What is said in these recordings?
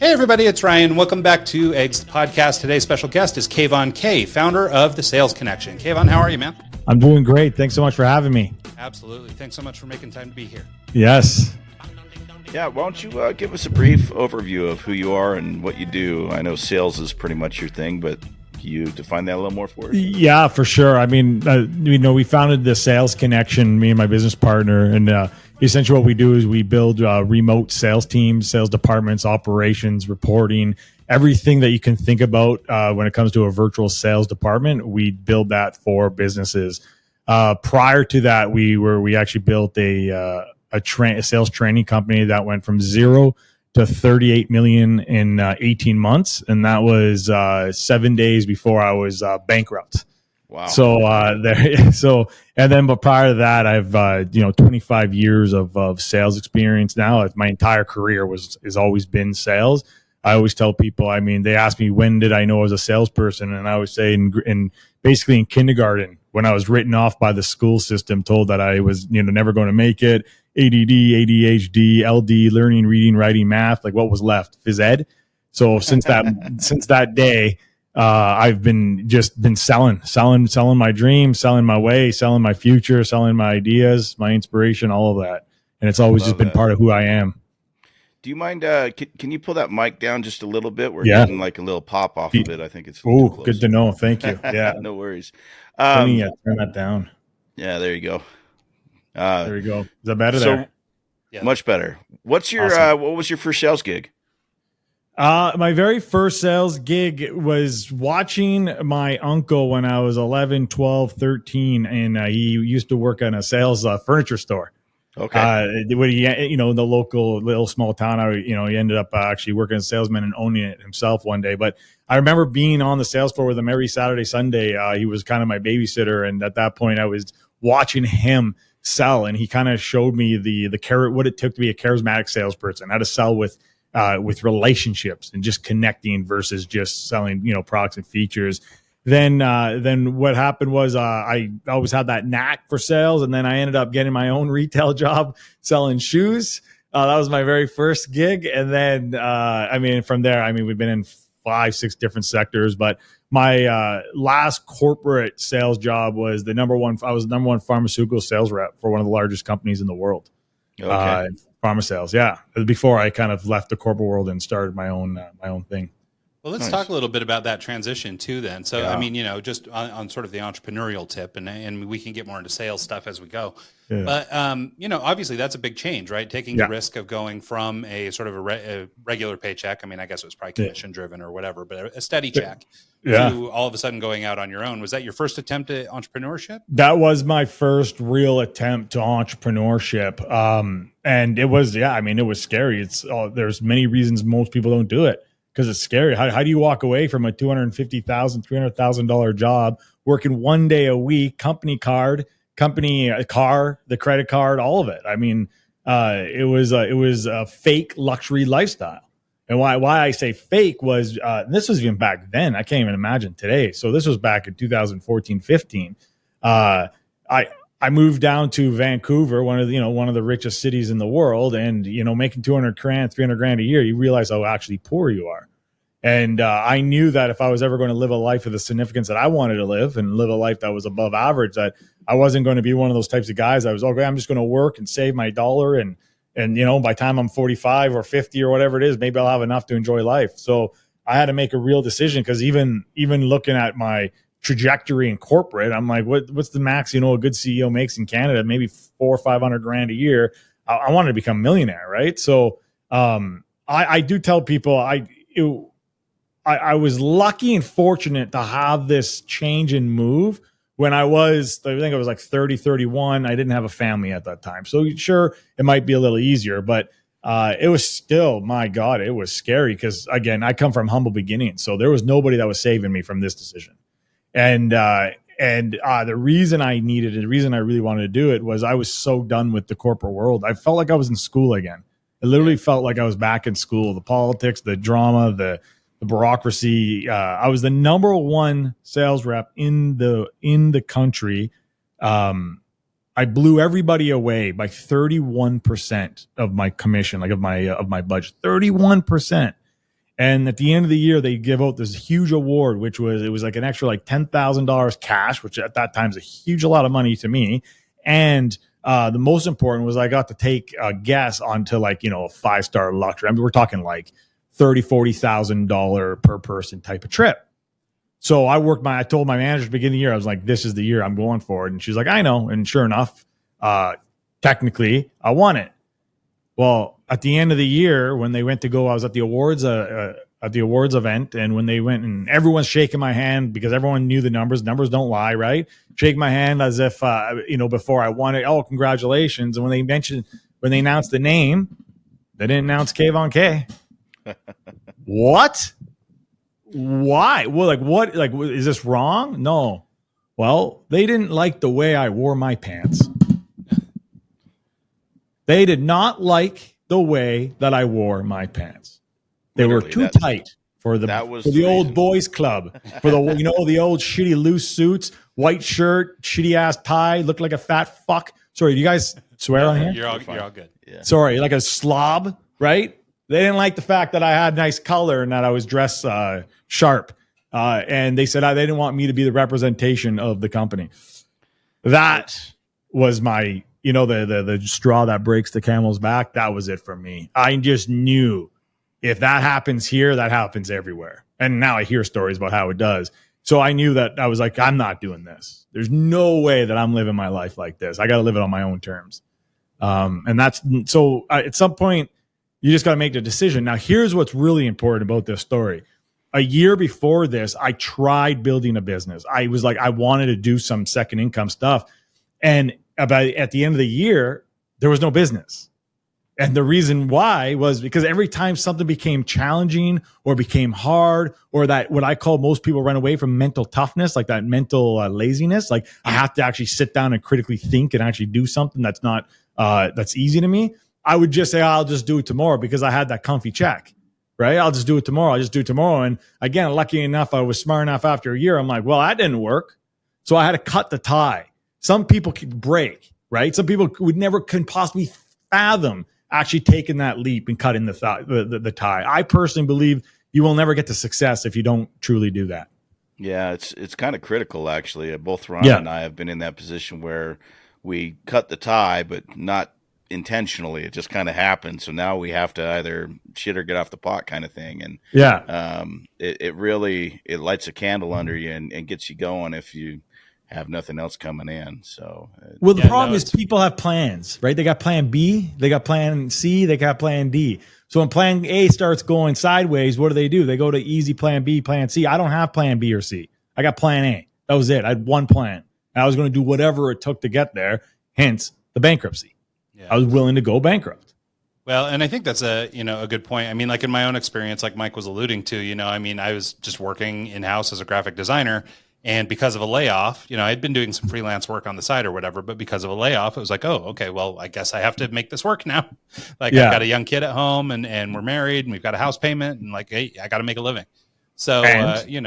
Hey everybody, it's Ryan. Welcome back to Eggs the Podcast. Today's special guest is Kayvon Kay, founder of The Sales Connection. Kayvon, how are you, man? I'm doing great. Thanks so much for having me. Absolutely. Thanks so much for making time to be here. Yes. Yeah, why don't you give us a brief overview of who you are and what you do? I know sales is pretty much your thing, but can you define that a little more for us? Yeah, for sure. I mean, we founded The Sales Connection, me and my business partner, and essentially what we do is we build remote sales teams, sales departments, operations, reporting, everything that you can think about when it comes to a virtual sales department. We build that for businesses. Prior to that, we actually built a sales training company that went from 0 to 38 million in 18 months, and that was 7 days before I was bankrupt. Wow. But prior to that, I've 25 years of sales experience now. My entire career has always been sales. I always tell people, I mean, they ask me, when did I know I was a salesperson? And I always say basically in kindergarten, when I was written off by the school system, told that I was, never going to make it, ADD, ADHD, LD, learning, reading, writing, math, like what was left? Phys ed. So since that day, I've been selling my dreams, selling my way, selling my future, selling my ideas, my inspiration, all of that. And it's always just been part of who I am. Do you mind, can you pull that mic down just a little bit? We're Yeah. getting like a little pop off of it. I think it's good to know. Thank you. Yeah. No worries. Let me turn that down. Yeah, there you go. There we go. Is that better there? Yeah. Much better. What's your Awesome. What was your first sales gig? My very first sales gig was watching my uncle when I was 11, 12, 13, and he used to work on a sales furniture store. Okay. When he, in the local little small town, he ended up actually working as a salesman and owning it himself one day. But I remember being on the sales floor with him every Saturday, Sunday. He was kind of my babysitter, and at that point, I was watching him sell, and he kind of showed me what it took to be a charismatic salesperson, how to sell with relationships and just connecting versus just selling, products and features. Then what happened was I always had that knack for sales, and then I ended up getting my own retail job selling shoes. That was my very first gig, and then from there, we've been in 5-6 different sectors, but my last corporate sales job was I was the number one pharmaceutical sales rep for one of the largest companies in the world. Okay. Pharma sales, yeah. Before I kind of left the corporate world and started my own thing. Well, let's talk a little bit about that transition too then. So, Yeah. Just on sort of the entrepreneurial tip, and we can get more into sales stuff as we go. Yeah. But, obviously that's a big change, right? Taking the risk of going from a sort of a regular paycheck. I guess it was probably commission driven or whatever, but a steady check to all of a sudden going out on your own. Was that your first attempt at entrepreneurship? That was my first real attempt to entrepreneurship. And it was, it was scary. There's many reasons most people don't do it. Because it's scary. How do you walk away from a $250,000, $300,000 job, working 1 day a week, company car, the credit card, all of it? It was a fake luxury lifestyle. And why I say fake was, this was even back then. I can't even imagine today. So this was back in 2014, 15. I moved down to Vancouver, one of the richest cities in the world, and making $200,000, $300,000 a year, you realize how actually poor you are. And I knew that if I was ever going to live a life of the significance that I wanted to live and live a life that was above average, that I wasn't going to be one of those types of guys. I was okay. I'm just going to work and save my dollar, and by the time I'm 45 or 50 or whatever it is, maybe I'll have enough to enjoy life. So I had to make a real decision, because even looking at my trajectory in corporate, I'm like, what's the max a good CEO makes in Canada? Maybe $400,000 or $500,000 a year. I wanted to become a millionaire, right? So I do tell people I was lucky and fortunate to have this change and move when I think I was like 30, 31. I didn't have a family at that time, so sure, it might be a little easier, but it was still, my God, it was scary, because again, I come from humble beginnings, so there was nobody that was saving me from this decision. And the reason I needed it, the reason I really wanted to do it, was I was so done with the corporate world. I felt like I was in school again. It literally felt like I was back in school. The politics, the drama, the bureaucracy. I was the number one sales rep in the country. I blew everybody away by 31% of my commission, like of my budget, 31%. And at the end of the year, they give out this huge award, which was like an extra like $10,000 cash, which at that time is a lot of money to me. And the most important was I got to take a guest onto like, a 5-star luxury. I mean, we're talking like $30,000-$40,000 per person type of trip. So I told my manager at the beginning of the year, I was like, this is the year I'm going for it. And she's like, I know. And sure enough, technically I won it. Well, at the end of the year, when they went to go, I was at the awards event, and when they went, and everyone's shaking my hand because everyone knew the numbers. Numbers don't lie, right? Shake my hand as if before I won it. Oh, congratulations! And when they announced the name, they didn't announce Kayvon Kay. What? Why? Well, what? Is this wrong? No. Well, they didn't like the way I wore my pants. They did not like the way that I wore my pants. They were too tight for the old boys club, for the the old shitty loose suits, white shirt, shitty ass tie, looked like a fat fuck. Sorry, do you guys swear on here? You're all good. Yeah. Sorry, like a slob, right? They didn't like the fact that I had nice color and that I was dressed sharp. And they said they didn't want me to be the representation of the company. That was my, the straw that breaks the camel's back. That was it for me. I just knew if that happens here, that happens everywhere. And now I hear stories about how it does. So I knew that I was like, I'm not doing this. There's no way that I'm living my life like this. I got to live it on my own terms. And that's so at some point, you just got to make the decision. Now, here's what's really important about this story. A year before this, I tried building a business. I was like, I wanted to do some second income stuff. And at the end of the year, there was no business. And the reason why was because every time something became challenging or became hard, or that what I call, most people run away from, mental toughness, like that mental laziness, like I have to actually sit down and critically think and actually do something that's not that's easy to me. I would just say, I'll just do it tomorrow because I had that comfy check, right? I'll just do it tomorrow. And again, lucky enough, I was smart enough after a year. I'm like, well, that didn't work. So I had to cut the tie. Some people could break, right? Some people couldn't possibly fathom actually taking that leap and cutting the tie. I personally believe you will never get to success if you don't truly do that. Yeah, it's kind of critical, actually. Both Ron and I have been in that position where we cut the tie, but not intentionally. It just kind of happened. So now we have to either shit or get off the pot kind of thing. And it really lights a candle under you and gets you going if you have nothing else coming in. So the problem is people have plans, right? They got plan B, they got plan C, they got plan D. So when plan A starts going sideways, what do? They go to easy plan B, plan C. I don't have plan B or C. I got plan A. That was it. I had one plan. I was going to do whatever it took to get there. Hence the bankruptcy. Yeah. I was willing to go bankrupt. Well, and I think that's a good point. I mean, like in my own experience, like Mike was alluding to, I was just working in-house as a graphic designer, and because of a layoff, I'd been doing some freelance work on the side or whatever, but because of a layoff, it was like, oh, okay, well, I guess I have to make this work now. I've got a young kid at home and we're married and we've got a house payment and hey, I got to make a living. So,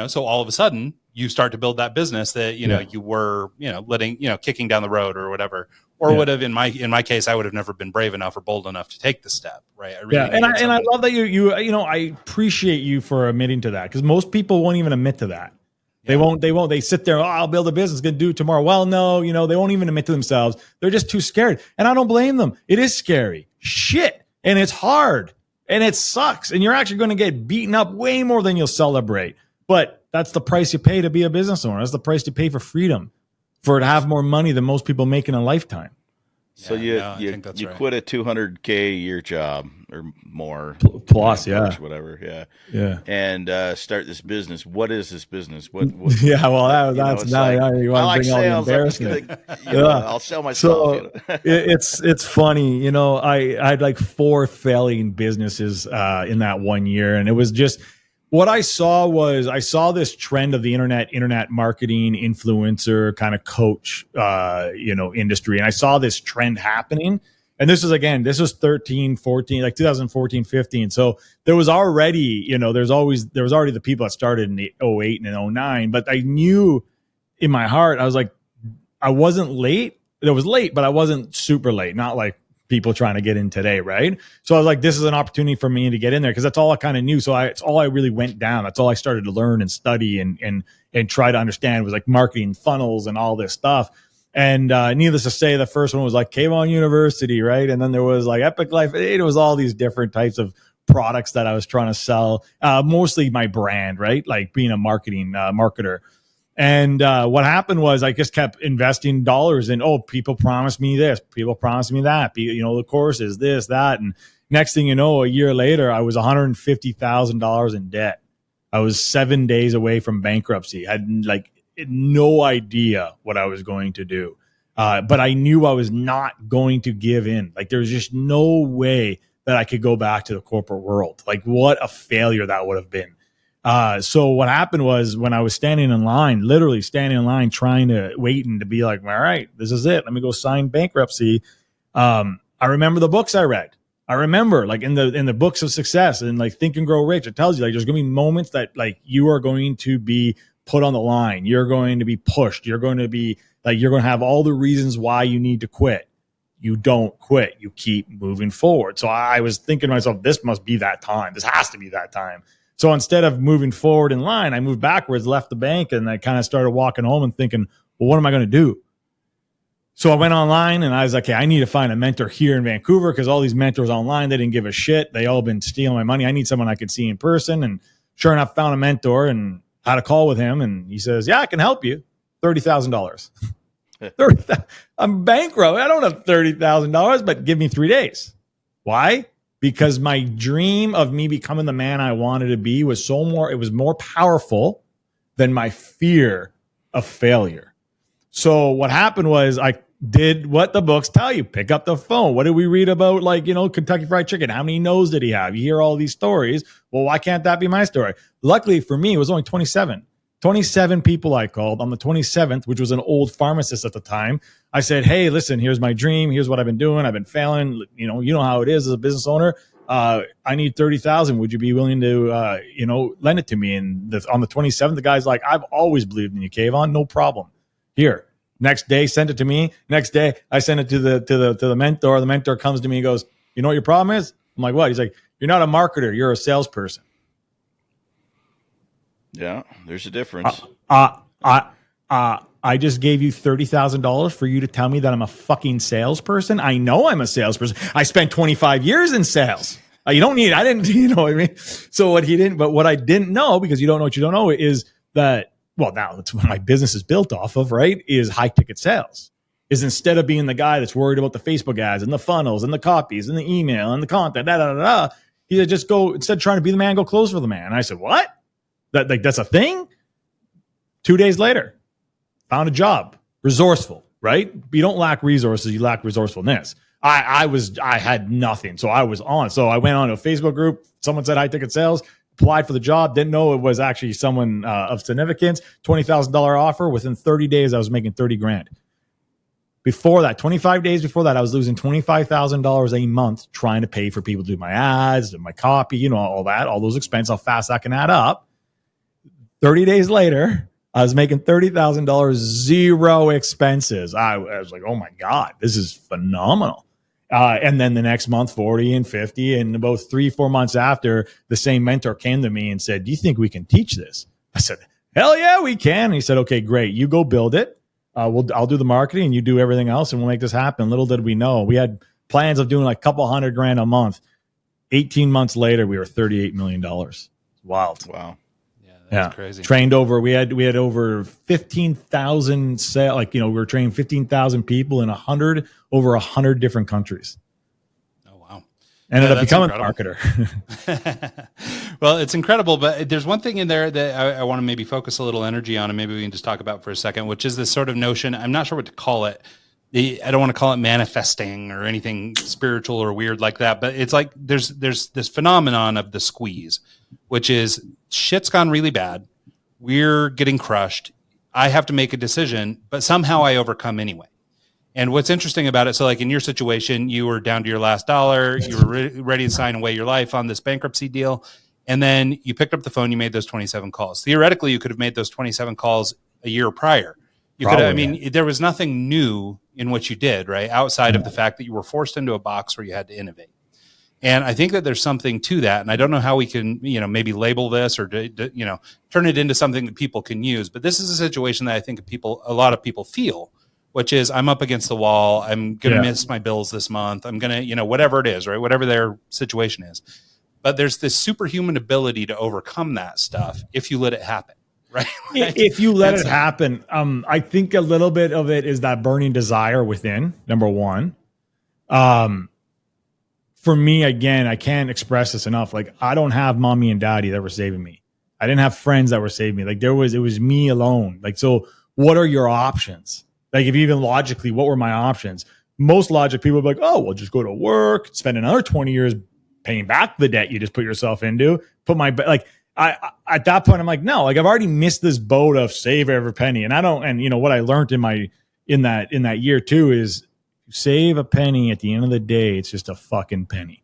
so all of a sudden you start to build that business that, you were, letting, kicking down the road or whatever, or would have, in my case, I would have never been brave enough or bold enough to take the step. Right. And I love that you I appreciate you for admitting to that, because most people won't even admit to that. They won't. They sit there. Oh, I'll build a business. Going to do it tomorrow. Well, no, they won't even admit to themselves. They're just too scared. And I don't blame them. It is scary. Shit. And it's hard. And it sucks. And you're actually going to get beaten up way more than you'll celebrate. But that's the price you pay to be a business owner. That's the price you pay for freedom, for to have more money than most people make in a lifetime. So you quit a $200K a year job or more plus, whatever, and start this business. What is this business? What yeah, well, that's now you want to bring all the embarrassment. I'll sell myself. So it's funny, I had like 4 failing businesses in that 1 year, and it was just. What I saw this trend of the internet marketing influencer kind of coach, industry. And I saw this trend happening. And this was 13, 14, like 2014, 15. So there was already, there was already the people that started in the 08 and 09. But I knew in my heart, I was like, I wasn't late. It was late, but I wasn't super late. Not like people trying to get in today, right? So I was like, this is an opportunity for me to get in there because that's all I kind of knew. So it's all I really went down. That's all I started to learn and study and try to understand was like marketing funnels and all this stuff. And needless to say, the first one was like Kayvon University, right? And then there was like Epic Life. It was all these different types of products that I was trying to sell, mostly my brand, right? Like being a marketer. And what happened was I just kept investing dollars in, people promised me this, people promised me that, the courses, this, that. And next thing you know, a year later, I was $150,000 in debt. I was 7 days away from bankruptcy. I had like no idea what I was going to do. But I knew I was not going to give in. Like there was just no way that I could go back to the corporate world. Like what a failure that would have been. So what happened was when I was literally standing in line, trying to wait and to be like, all right, this is it. Let me go sign bankruptcy. I remember the books I read. I remember like in the books of success and like Think and Grow Rich, it tells you like there's going to be moments that like you are going to be put on the line. You're going to be pushed. You're going to be like, you're going to have all the reasons why you need to quit. You don't quit. You keep moving forward. So I was thinking to myself, this must be that time. This has to be that time. So instead of moving forward in line, I moved backwards, left the bank, and I kind of started walking home and thinking, well, what am I going to do? So I went online and I was like, okay, I need to find a mentor here in Vancouver because all these mentors online, they didn't give a shit. They all been stealing my money. I need someone I could see in person. And sure enough, found a mentor and had a call with him. And he says, yeah, I can help you. $30,000. I'm bankrupt. I don't have $30,000, but give me 3 days. Why? Because my dream of me becoming the man I wanted to be was it was more powerful than my fear of failure. So what happened was I did what the books tell you. Pick up the phone. What did we read about? Like, Kentucky Fried Chicken. How many no's did he have? You hear all these stories. Well, why can't that be my story? Luckily for me, it was only 27. 27 people I called. On the 27th, which was an old pharmacist at the time, I said, hey, listen, here's my dream. Here's what I've been doing. I've been failing. You know how it is as a business owner. I need 30,000. Would you be willing to, lend it to me? And on the 27th, the guy's like, I've always believed in you, Kayvon. No problem. Here. Next day, send it to me. Next day, I send it to the mentor. The mentor comes to me and goes, you know what your problem is? I'm like, what? He's like, you're not a marketer. You're a salesperson. Yeah, there's a difference. I just gave you $30,000 for you to tell me that I'm a fucking salesperson. I know I'm a salesperson. I spent 25 years in sales. I didn't, you know what I mean? So what I didn't know, because you don't know what you don't know, is that, well, now that's what my business is built off of, right? Is high ticket sales. Is instead of being the guy that's worried about the Facebook ads and the funnels and the copies and the email and the content, he said, just go, instead of trying to be the man, go close for the man. And I said, what? That's a thing? 2 days later, found a job. Resourceful, right? You don't lack resources, you lack resourcefulness. I had nothing. So I was on. So I went on to a Facebook group. Someone said high ticket sales, applied for the job, didn't know it was actually someone of significance, $20,000 offer. Within 30 days, I was making 30 grand. Before that, 25 days before that, I was losing $25,000 a month trying to pay for people to do my ads and my copy, all that, all those expenses, how fast that can add up. 30 days later, I was making $30,000, zero expenses. I was like, oh my God, this is phenomenal. And then the next month, 40 and 50. And about 3-4 months after, the same mentor came to me and said, do you think we can teach this? I said, hell yeah, we can. And he said, okay, great. You go build it. I'll do the marketing and you do everything else and we'll make this happen. Little did we know, we had plans of doing like a couple $100,000 a month. 18 months later, we were $38 million. Wild. Wow. That's crazy. Trained over, we had over 15,000 we were training 15,000 people in over 100 different countries. Oh, wow. Ended up becoming a marketer. Well, it's incredible, but there's one thing in there that I want to maybe focus a little energy on, and maybe we can just talk about for a second, which is this sort of notion. I'm not sure what to call it. I don't want to call it manifesting or anything spiritual or weird like that, but it's like there's this phenomenon of the squeeze, which is shit's gone really bad. We're getting crushed. I have to make a decision, but somehow I overcome anyway. And what's interesting about it, so like in your situation, you were down to your last dollar, you were ready to sign away your life on this bankruptcy deal, and then you picked up the phone, you made those 27 calls. Theoretically, you could have made those 27 calls a year prior. You could, I mean, there was nothing new in what you did, right? Outside of the fact that you were forced into a box where you had to innovate. And I think that there's something to that. And I don't know how we can, maybe label this or, turn it into something that people can use. But this is a situation that I think a lot of people feel, which is I'm up against the wall. I'm going to miss my bills this month. I'm going to, whatever it is, right? Whatever their situation is. But there's this superhuman ability to overcome that stuff if you let it happen. Right. If you let it happen, I think a little bit of it is that burning desire within, number one. For me, again, I can't express this enough. Like, I don't have mommy and daddy that were saving me. I didn't have friends that were saving me. Like, it was me alone. Like, so what are your options? Like, if even logically, what were my options? Most logic people would be like, oh, well, just go to work, spend another 20 years paying back the debt you just put yourself into. I at that point, I'm like, no, like I've already missed this boat of save every penny. And what I learned in that year too is save a penny at the end of the day. It's just a fucking penny.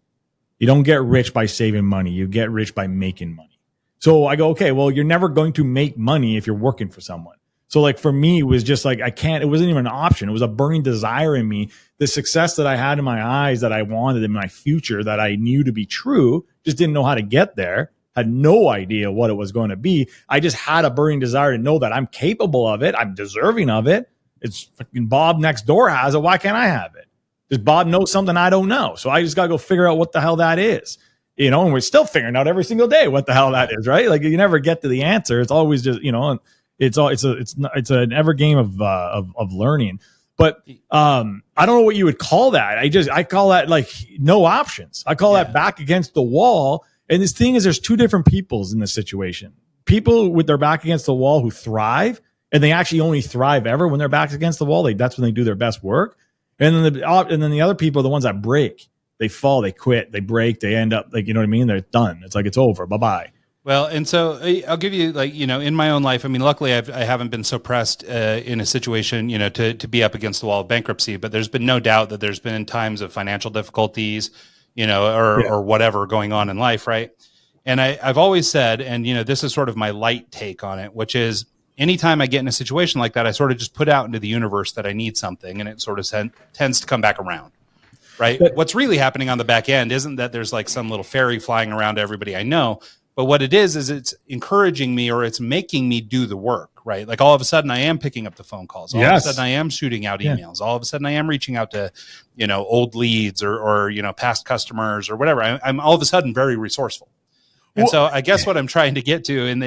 You don't get rich by saving money. You get rich by making money. So I go, okay, well, you're never going to make money if you're working for someone. So like for me, it was just like, it wasn't even an option. It was a burning desire in me. The success that I had in my eyes that I wanted in my future that I knew to be true, just didn't know how to get there. Had no idea what it was going to be. I just had a burning desire to know that I'm capable of it. I'm deserving of it. It's fucking Bob next door has it. Why can't I have it? Does Bob know something I don't know? So I just got to go figure out what the hell that is. And we're still figuring out every single day what the hell that is, right? Like you never get to the answer. It's always just, it's an ever game of learning. But I don't know what you would call that. I call that like no options. I call that back against the wall. And this thing is, there's two different peoples in this situation. People with their back against the wall who thrive, and they actually only thrive ever when their back's against the wall. That's when they do their best work. And then the other people are the ones that break. They fall, they quit, they break, they end up like, you know what I mean? They're done. It's like, it's over. Bye-bye. Well, and so I'll give you in my own life, I mean, luckily I haven't been so pressed in a situation, to be up against the wall of bankruptcy, but there's been no doubt that there's been times of financial difficulties, or whatever going on in life. Right. And I've always said, and, this is sort of my light take on it, which is anytime I get in a situation like that, I sort of just put out into the universe that I need something, and it sort of tends to come back around. Right. But what's really happening on the back end isn't that there's like some little fairy flying around to everybody I know. But what it is it's encouraging me, or it's making me do the work, right? Like all of a sudden I am picking up the phone calls. All of a sudden I am shooting out emails. All of a sudden I am reaching out to, old leads or past customers or whatever. I'm all of a sudden very resourceful. And so I guess what I'm trying to get to in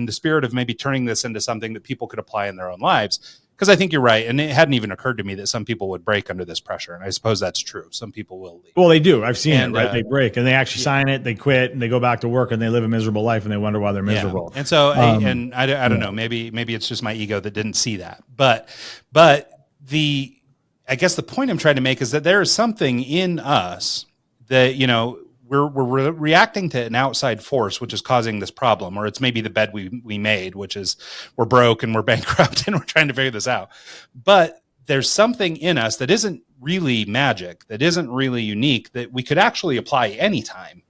the spirit of maybe turning this into something that people could apply in their own lives, because I think you're right. And it hadn't even occurred to me that some people would break under this pressure. And I suppose that's true. Some people will leave. Well, they do. I've seen it, right? They break and they actually sign it, they quit, and they go back to work and they live a miserable life and they wonder why they're miserable. And so, I don't know, maybe it's just my ego that didn't see that. But I guess the point I'm trying to make is that there is something in us that, we're reacting to an outside force, which is causing this problem, or it's maybe the bed we made, which is we're broke and we're bankrupt and we're trying to figure this out. But there's something in us that isn't really magic, that isn't really unique, that we could actually apply anytime.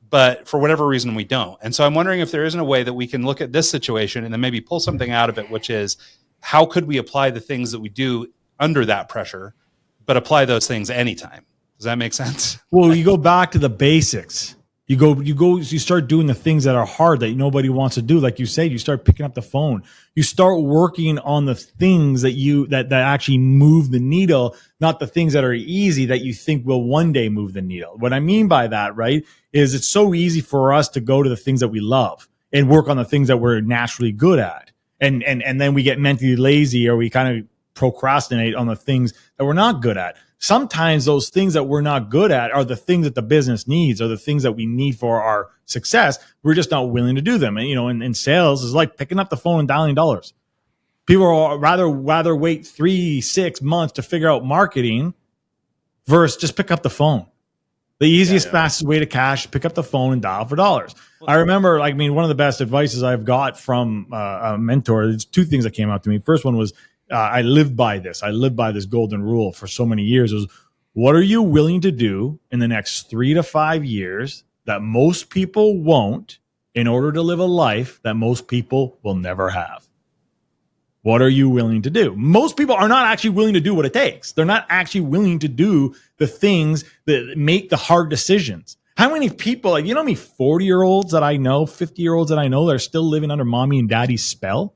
But for whatever reason, we don't. And so I'm wondering if there isn't a way that we can look at this situation and then maybe pull something out of it, which is how could we apply the things that we do under that pressure, but apply those things anytime? Does that make sense? Well, you go back to the basics. You start doing the things that are hard that nobody wants to do. Like you said, you start picking up the phone. You start working on the things that actually move the needle, not the things that are easy that you think will one day move the needle. What I mean by that, right, is it's so easy for us to go to the things that we love and work on the things that we're naturally good at. And then we get mentally lazy, or we kind of procrastinate on the things that we're not good at. Sometimes those things that we're not good at are the things that the business needs, or the things that we need for our success. We're just not willing to do them. And, in sales is like picking up the phone and dialing dollars. People are rather wait 3-6 months to figure out marketing versus just pick up the phone. The easiest, fastest way to cash, pick up the phone and dial for dollars. I remember, one of the best advices I've got from a mentor, there's two things that came out to me. First one was, I lived by this. I lived by this golden rule for so many years. It was, what are you willing to do in the next 3 to 5 years that most people won't, in order to live a life that most people will never have? What are you willing to do? Most people are not actually willing to do what it takes. They're not actually willing to do the things that make the hard decisions. How many people, like, you know, how many 40-year-olds that I know, 50-year-olds that I know that are still living under mommy and daddy's spell?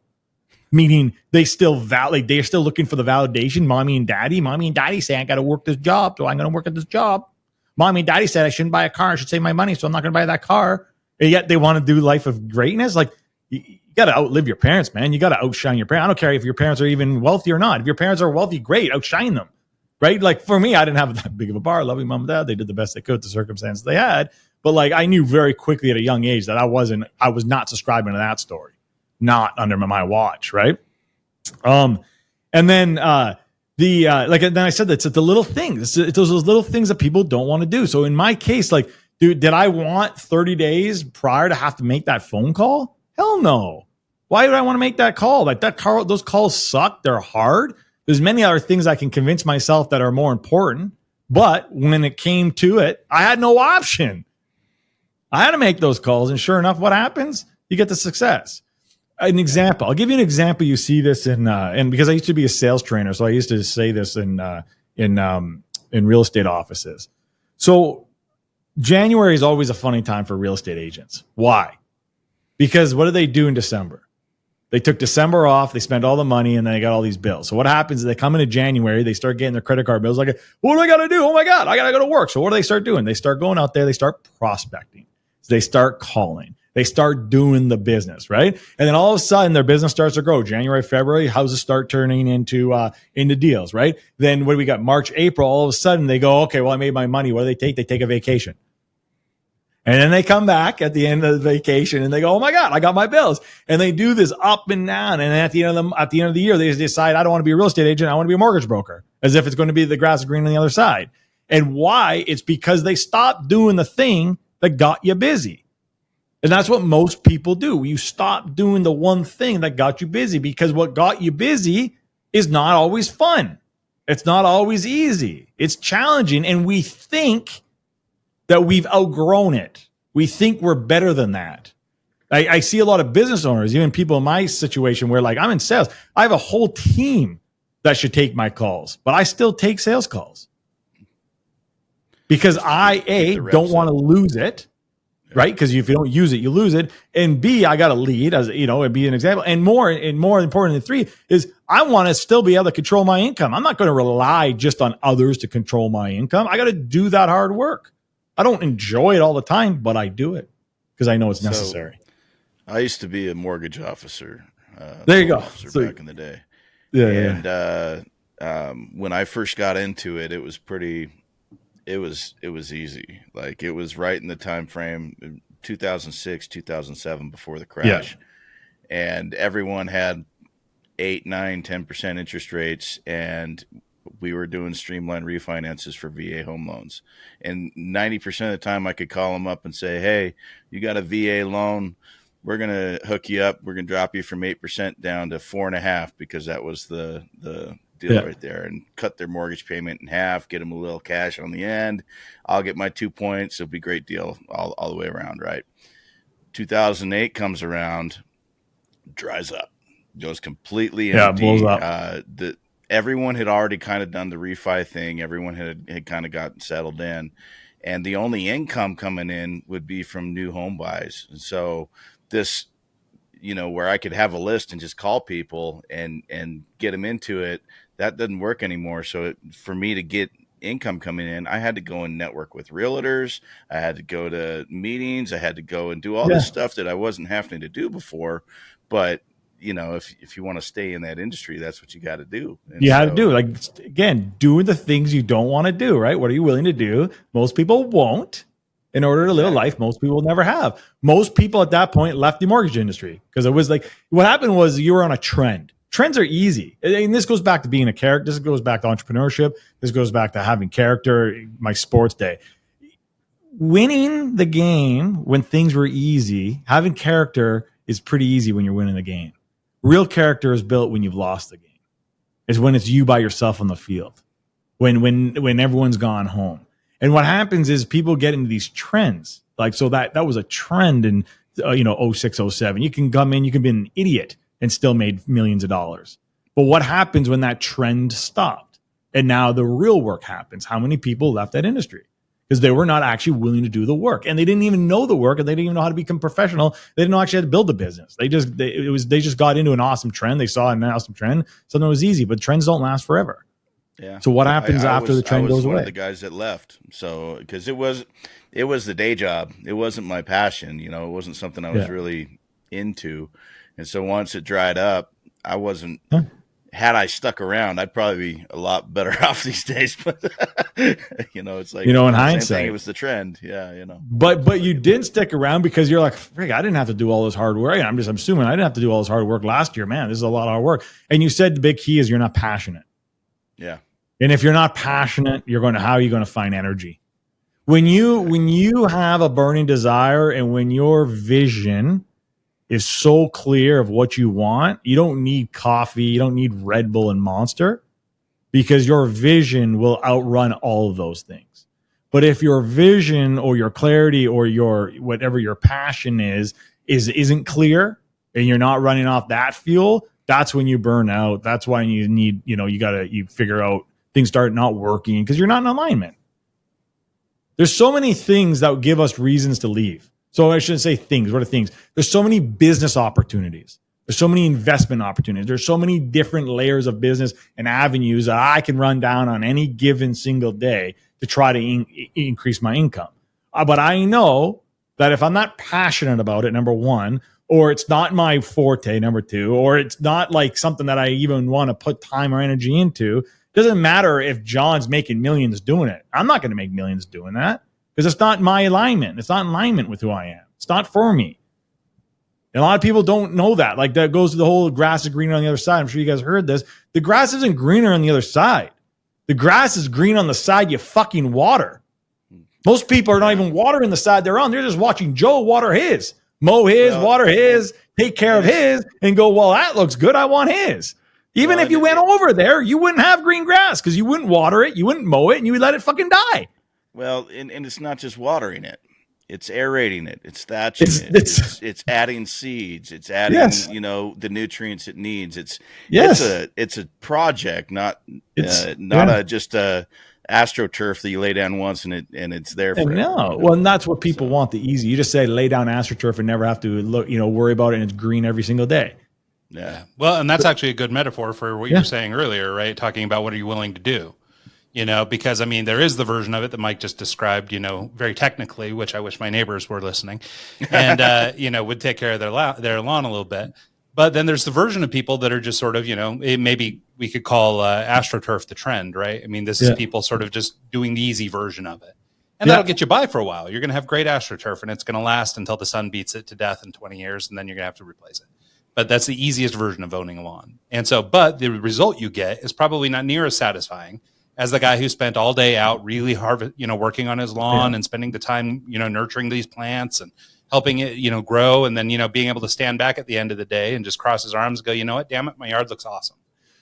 Meaning they're still looking for the validation. Mommy and daddy say I got to work this job, so I'm going to work at this job. Mommy and daddy said I shouldn't buy a car. I should save my money, so I'm not going to buy that car. And yet they want to do life of greatness. Like, you got to outlive your parents, man. You got to outshine your parents. I don't care if your parents are even wealthy or not. If your parents are wealthy, great, outshine them, right? Like for me, I didn't have that big of a bar. Loving mom and dad, they did the best they could with the circumstances they had. But like, I knew very quickly at a young age that I was not subscribing to that story, not under my watch, right? And then then I said that it's the little things. It's those little things that people don't want to do. So in my case, like, dude, did I want 30 days prior to have to make that phone call? Hell no. Why would I want to make that call? Like those calls suck. They're hard. There's many other things I can convince myself that are more important. But when it came to it, I had no option. I had to make those calls. And sure enough, what happens? You get the success. An example. I'll give you an example. You see this and because I used to be a sales trainer, so I used to say this in real estate offices. So January is always a funny time for real estate agents. Why? Because what do they do in December? They took December off, they spent all the money, and then they got all these bills. So what happens is they come into January, they start getting their credit card bills. Like, what do I got to do? Oh my God, I got to go to work. So what do they start doing? They start going out there, they start prospecting. So they start calling. They start doing the business, right? And then all of a sudden their business starts to grow. January, February, houses start turning into deals, right? Then what do we got? March, April, all of a sudden they go, okay, well, I made my money. What do they take? They take a vacation. And then they come back at the end of the vacation and they go, oh my God, I got my bills. And they do this up and down. And at the end of the year, they decide, I don't want to be a real estate agent. I want to be a mortgage broker, as if it's going to be the grass is green on the other side. And why? It's because they stopped doing the thing that got you busy. And that's what most people do. You stop doing the one thing that got you busy, because what got you busy is not always fun. It's not always easy. It's challenging. And we think that we've outgrown it. We think we're better than that. I see a lot of business owners, even people in my situation where, like, I'm in sales. I have a whole team that should take my calls, but I still take sales calls because don't want to lose it, right? Because if you don't use it, you lose it. And B, I got to lead, as you know, and be an example. And more important than three is I want to still be able to control my income. I'm not going to rely just on others to control my income. I got to do that hard work. I don't enjoy it all the time, but I do it because I know it's necessary. I used to be a mortgage officer. There you go. Back in the day. Yeah. And when I first got into it, it was easy. Like, it was right in the time frame, 2006, 2007, before the crash. Yeah. And everyone had 8, 9, 10% interest rates, and we were doing streamlined refinances for VA home loans. And 90% of the time I could call them up and say, hey, you got a VA loan. We're going to hook you up. We're going to drop you from 8% down to 4.5%, because that was the deal right there, and cut their mortgage payment in half, get them a little cash on the end. I'll get my 2 points. It'll be a great deal all the way around. Right. 2008 comes around, dries up, goes completely empty. Blows up. Everyone had already kind of done the refi thing. Everyone had kind of gotten settled in, and the only income coming in would be from new home buys. And so this, where I could have a list and just call people and get them into it, that doesn't work anymore. So for me to get income coming in, I had to go and network with realtors. I had to go to meetings. I had to go and do all this stuff that I wasn't having to do before. But if you want to stay in that industry, that's what you got to do. And had to do, like, again, doing the things you don't want to do, right? What are you willing to do? Most people won't. In order to live a life most people will never have. Most people at that point left the mortgage industry because it was like, what happened was you were on a trend. Trends are easy. And this goes back to being a character. This goes back to entrepreneurship. This goes back to having character, my sports day. Winning the game when things were easy, having character is pretty easy when you're winning the game. Real character is built when you've lost the game. It's when it's you by yourself on the field, when everyone's gone home. And what happens is people get into these trends. Like, so that was a trend in 06, 07. You can come in, you can be an idiot and still made millions of dollars. But what happens when that trend stopped? And now the real work happens. How many people left that industry? Because they were not actually willing to do the work, and they didn't even know the work, and they didn't even know how to become professional. They didn't know actually how to build a business. They just got into an awesome trend. They saw an awesome trend, something was easy. But trends don't last forever. Yeah. So what happens after the trend goes away? I was one of the guys that left. So because it was the day job. It wasn't my passion. It wasn't something I was really into. And so once it dried up, I wasn't. Huh? Had I stuck around, I'd probably be a lot better off these days. But it's like, in hindsight, it was the trend. Yeah, But you didn't stick around because you're like, I didn't have to do all this hard work. I'm assuming I didn't have to do all this hard work last year. Man, this is a lot of hard work. And you said the big key is you're not passionate. Yeah. And if you're not passionate, how are you going to find energy? When you have a burning desire, and when your vision is so clear of what you want, you don't need coffee, you don't need Red Bull and Monster, because your vision will outrun all of those things. But if your vision or your clarity or your whatever your passion isn't clear, and you're not running off that fuel, that's when you burn out. That's why you need, you figure out things start not working because you're not in alignment. There's so many things that give us reasons to leave. So I shouldn't say things. What are things? There's so many business opportunities. There's so many investment opportunities. There's so many different layers of business and avenues that I can run down on any given single day to try to increase my income. But I know that if I'm not passionate about it, number one, or it's not my forte, number two, or it's not like something that I even want to put time or energy into, it doesn't matter if John's making millions doing it. I'm not going to make millions doing that. Because it's not my alignment. It's not in alignment with who I am. It's not for me. And a lot of people don't know that. Like, that goes to the whole grass is greener on the other side. I'm sure you guys heard this. The grass isn't greener on the other side. The grass is green on the side you fucking water. Most people are not even watering the side they're on. They're just watching Joe water his. Mow his, water his, take care of his, and go, well, that looks good. I want his. Even if you went over there, you wouldn't have green grass because you wouldn't water it, you wouldn't mow it, and you would let it fucking die. Well, and it's not just watering it; it's aerating it, it's thatching it's adding seeds, it's adding the nutrients it needs. It's a project, not just a AstroTurf that you lay down once and it's there forever. No, well, and that's what people want, the easy. You just say lay down AstroTurf and never have to look, worry about it, and it's green every single day. Yeah. Well, and that's actually a good metaphor for what you were saying earlier, right? Talking about what are you willing to do. Because there is the version of it that Mike just described, very technically, which I wish my neighbors were listening, and, would take care of their lawn a little bit. But then there's the version of people that are just sort of, maybe we could call AstroTurf the trend, right? I mean, this is people sort of just doing the easy version of it. And that'll get you by for a while. You're going to have great AstroTurf, and it's going to last until the sun beats it to death in 20 years, and then you're going to have to replace it. But that's the easiest version of owning a lawn. And so, but the result you get is probably not near as satisfying as the guy who spent all day out really hard, working on his lawn and spending the time, nurturing these plants and helping it, grow. And then, being able to stand back at the end of the day and just cross his arms and go, you know what, damn it, my yard looks awesome.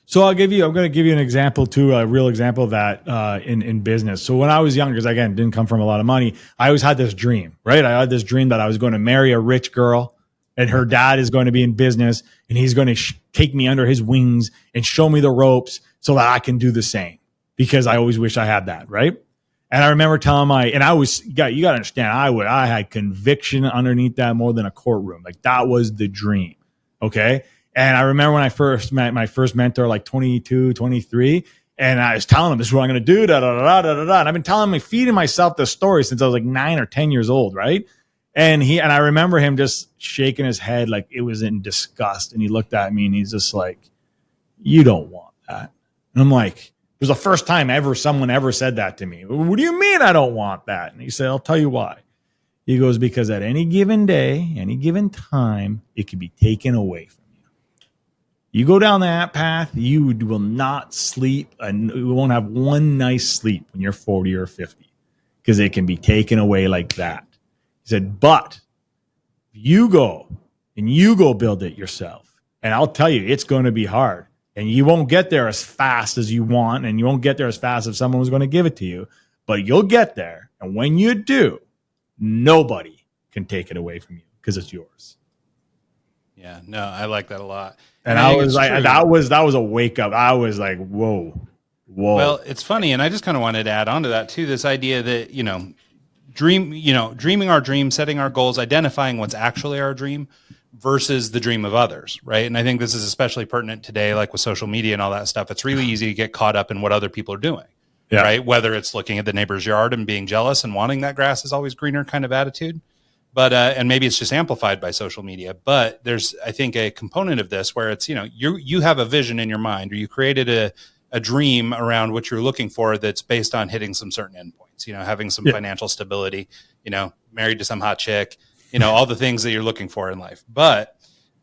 So I'm going to give you an example too, a real example of that in business. So when I was younger, because again, didn't come from a lot of money, I always had this dream, right? I had this dream that I was going to marry a rich girl, and her dad is going to be in business, and he's going to take me under his wings and show me the ropes so that I can do the same. Because I always wish I had that, right? And I remember telling you got to understand, I had conviction underneath that more than a courtroom. Like, that was the dream, okay? And I remember when I first met my first mentor, like 22, 23, and I was telling him, this is what I'm going to do, And I've been feeding myself this story since I was like 9 or 10 years old, right? And I remember him just shaking his head like it was in disgust. And he looked at me and he's just like, you don't want that. And I'm like, it was the first time someone ever said that to me. What do you mean I don't want that? And he said, I'll tell you why. He goes, because at any given day, any given time, it can be taken away from you. You go down that path, you will not sleep, and you won't have one nice sleep when you're 40 or 50 because it can be taken away like that. He said, but you go build it yourself. And I'll tell you, it's going to be hard. And you won't get there as fast as you want, and you won't get there as fast as someone was going to give it to you, but you'll get there. And when you do, nobody can take it away from you because it's yours. Yeah, no, I like that a lot. And I was like, that was a wake up. I was like, whoa. Well, it's funny. And I just kind of wanted to add on to that too, this idea that, dreaming our dream, setting our goals, identifying what's actually our dream versus the dream of others. Right. And I think this is especially pertinent today, like with social media and all that stuff. It's really easy to get caught up in what other people are doing. Yeah. Right. Whether it's looking at the neighbor's yard and being jealous and wanting that grass is always greener kind of attitude. But, and maybe it's just amplified by social media, but there's, I think, a component of this where it's, you have a vision in your mind, or you created a dream around what you're looking for that's based on hitting some certain endpoints, having some financial stability, married to some hot chick, all the things that you're looking for in life. But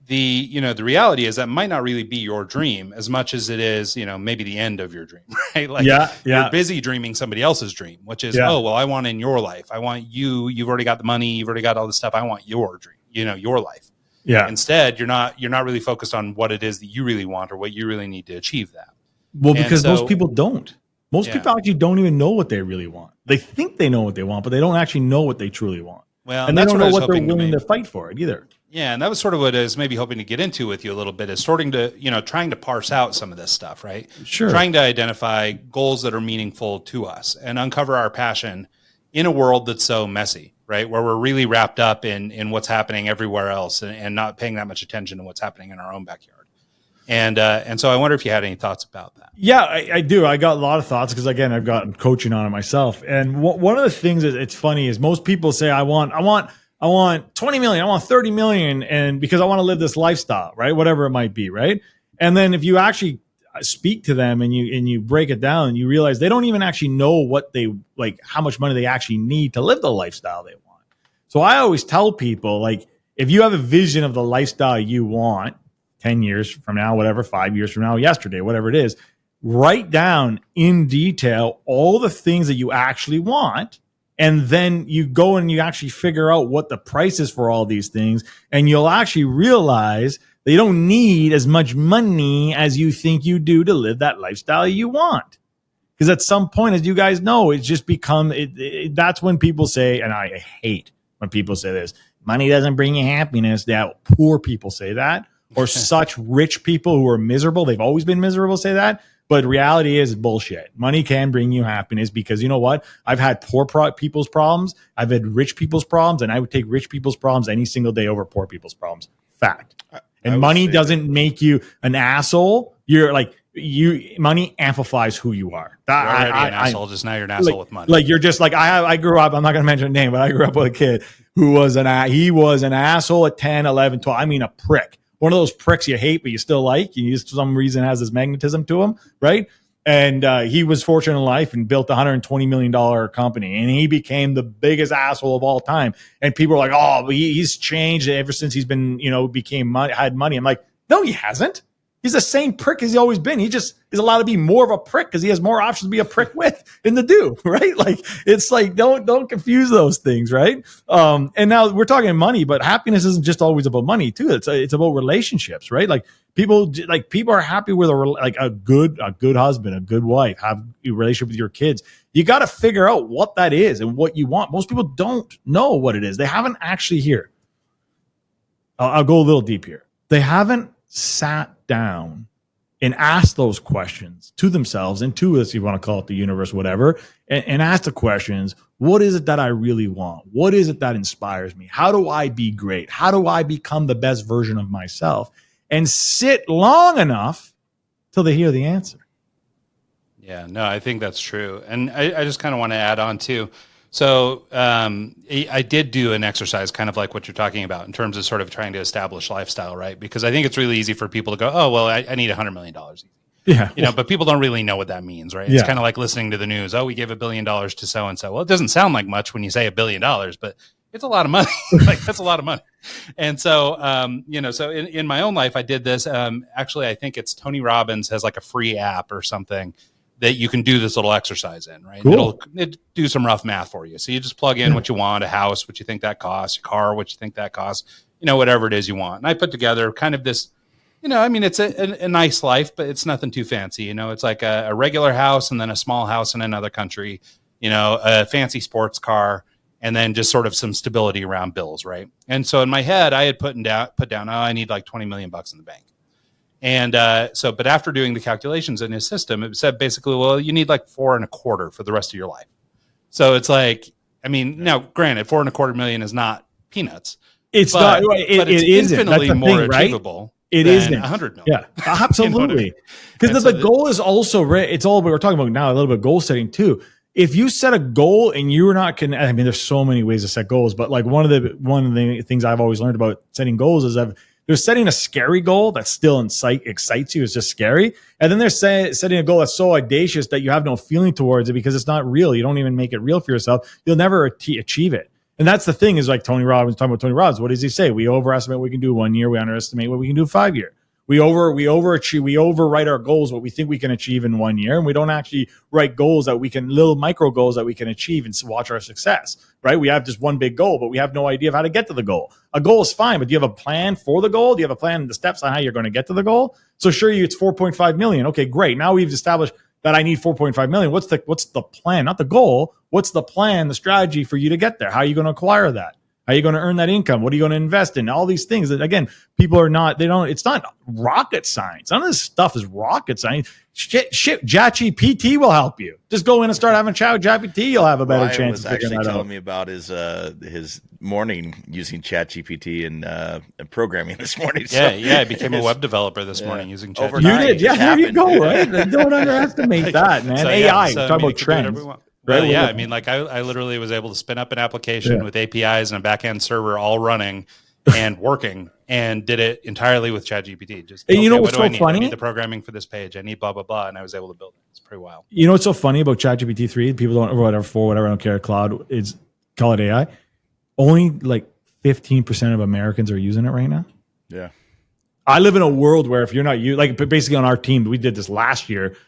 the reality is that might not really be your dream as much as it is, maybe the end of your dream, right? Like you're busy dreaming somebody else's dream, which is, oh, well, I want in your life. I want you've already got the money. You've already got all this stuff. I want your dream, your life. Yeah. Instead, you're not really focused on what it is that you really want or what you really need to achieve that. Well, because most people don't. Most people actually don't even know what they really want. They think they know what they want, but they don't actually know what they truly want. Well, and they don't know what they're willing to fight for it either. Yeah, and that was sort of what I was maybe hoping to get into with you a little bit, is trying to parse out some of this stuff, right? Sure. Trying to identify goals that are meaningful to us and uncover our passion in a world that's so messy, right? Where we're really wrapped up in what's happening everywhere else and not paying that much attention to what's happening in our own backyard. And so I wonder if you had any thoughts about that. Yeah, I do. I got a lot of thoughts because, again, I've gotten coaching on it myself. And one of the things that it's funny is most people say, I want 20 million, I want 30 million, and because I want to live this lifestyle, right? Whatever it might be, right? And then if you actually speak to them and you break it down, you realize they don't even actually know what they like, how much money they actually need to live the lifestyle they want. So I always tell people, like, if you have a vision of the lifestyle you want 10 years from now, whatever, 5 years from now, yesterday, whatever it is, write down in detail all the things that you actually want. And then you go and you actually figure out what the price is for all these things. And you'll actually realize that you don't need as much money as you think you do to live that lifestyle you want. Because at some point, as you guys know, it's just become, that's when people say, and I hate when people say this, money doesn't bring you happiness. That poor people say that, or such rich people who are miserable. They've always been miserable say that. But reality is bullshit. Money can bring you happiness because you know what? I've had poor people's problems. I've had rich people's problems, and I would take rich people's problems any single day over poor people's problems. Fact. And money doesn't make you an asshole. You're like, money amplifies who you are. You're already an asshole. Just now you're an asshole with money. Like you're just like, I grew up, I'm not going to mention a name, but I grew up with a kid who was an asshole at 10, 11, 12. I mean, a prick. One of those pricks you hate, but you still like. You for some reason has this magnetism to him, right? And he was fortunate in life and built a $120 million company. And he became the biggest asshole of all time. And people are like, oh, he's changed ever since he's been, had money. I'm like, no, he hasn't. He's the same prick as he always been. He just is allowed to be more of a prick because he has more options to be a prick with than to do, right? Like, it's like, don't confuse those things, right? And now we're talking money, but happiness isn't just always about money too. It's about relationships, right? Like people are happy with a good husband, a good wife, have a relationship with your kids. You got to figure out what that is and what you want. Most people don't know what it is. They haven't actually here. I'll go a little deep here. They haven't sat down and ask those questions to themselves and to us, if you want to call it the universe, whatever, and ask the questions, what is it that I really want? What is it that inspires me? How do I be great? How do I become the best version of myself? And sit long enough till they hear the answer. Yeah, no, I think that's true. And I just kind of want to add on too. So I did do an exercise kind of like what you're talking about in terms of sort of trying to establish lifestyle, right? Because I think it's really easy for people to go, oh, well, I need $100 million. Yeah. But people don't really know what that means, right? It's kind of like listening to the news. Oh, we gave $1 billion to so-and-so. Well, it doesn't sound like much when you say $1 billion, but it's a lot of money. Like that's a lot of money. And so, so in my own life, I did this. Actually, I think it's Tony Robbins has like a free app or something that you can do this little exercise in, right? Cool. It'll do some rough math for you. So you just plug in what you want, a house, what you think that costs, a car, what you think that costs, whatever it is you want. And I put together kind of this, it's a nice life, but it's nothing too fancy. It's like a regular house and then a small house in another country, a fancy sports car, and then just sort of some stability around bills, right? And so in my head, I had put down, oh, I need like 20 million bucks in the bank. And but after doing the calculations in his system, it said basically, well, you need like 4.25 for the rest of your life. So it's like, I mean, now granted, 4.25 million is not peanuts. It's but, not. But it's infinitely more thing, right? achievable. It than isn't 100 million. Yeah, absolutely. Because the goal is also, it's all we're talking about now, a little bit of goal setting too. If you set a goal and you're not I mean, there's so many ways to set goals, but like one of the things I've always learned about setting goals is there's setting a scary goal that still excites you. It's just scary. And then there's setting a goal that's so audacious that you have no feeling towards it because it's not real. You don't even make it real for yourself. You'll never achieve it. And that's the thing is like Tony Robbins, talking about Tony Robbins. What does he say? We overestimate what we can do 1 year. We underestimate what we can do 5 years. We overachieve. We overwrite our goals, what we think we can achieve in 1 year. And we don't actually write goals that we can, little micro goals that we can achieve and watch our success, right? We have just one big goal, but we have no idea of how to get to the goal. A goal is fine, but do you have a plan for the goal? Do you have a plan, the steps on how you're going to get to the goal? So sure, it's 4.5 million. Okay, great. Now we've established that I need 4.5 million. What's the plan? Not the goal. What's the plan, the strategy for you to get there? How are you going to acquire that? How are you going to earn that income? What are you going to invest in? All these things that, again, people are not, it's not rocket science. None of this stuff is rocket science. Shit, ChatGPT will help you. Just go in and start having ChatGPT. You'll have a better chance of figuring that out. Ryan was actually telling me about his morning using ChatGPT and programming this morning. Yeah, I became a web developer this morning using ChatGPT. You did, yeah. There you go, right? Don't underestimate that, man. So, AI, talk about trends. Well, yeah, I mean, like I literally was able to spin up an application with APIs and a backend server all running and working, and did it entirely with ChatGPT. Just you know what's so funny? I need the programming for this page. I need blah blah blah, and I was able to build it. It's pretty wild. You know what's so funny about ChatGPT 3? People don't, or whatever, I don't care. Cloud is, call it AI. Only like 15% of Americans are using it right now. Yeah. I live in a world where if you're not basically on our team, we did this last year.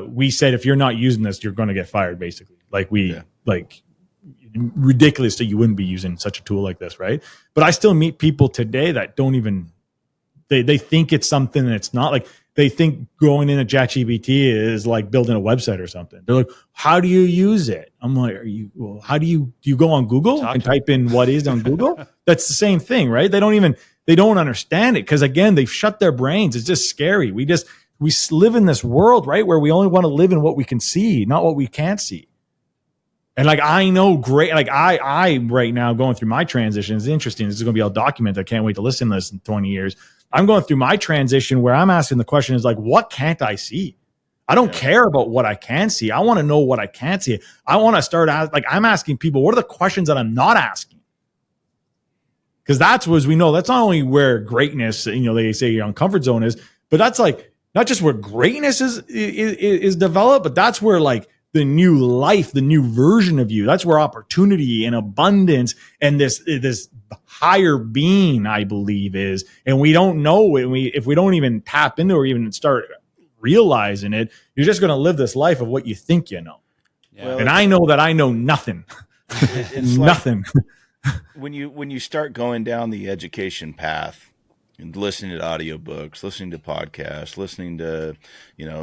We said if you're not using this, you're going to get fired. Basically, ridiculous that you wouldn't be using such a tool like this, right? But I still meet people today that don't even they think it's something and it's not. Like they think going into ChatGPT is like building a website or something. They're like, how do you use it? I'm like, how do you go on Google and type in what is on Google? That's the same thing, right? They don't understand it because again, they've shut their brains. It's just scary. We live in this world, right, where we only want to live in what we can see, not what we can't see. And like, I know great, like I right now going through my transition is interesting. This is going to be all documented. I can't wait to listen to this in 20 years. I'm going through my transition where I'm asking the question is like, what can't I see? I don't care about what I can see. I want to know what I can't see. I want to start I'm asking people, what are the questions that I'm not asking? Because that's what we know. That's not only where greatness, they say your comfort zone is, but that's like not just where greatness is developed, but that's where like the new life, the new version of you. That's where opportunity and abundance and this higher being, I believe, is. And we don't know it. If we don't even tap into or even start realizing it, you're just going to live this life of what you think you know. Yeah. Well, and I know that I know nothing. It's nothing. When you start going down the education path and listening to audiobooks, listening to podcasts, listening to,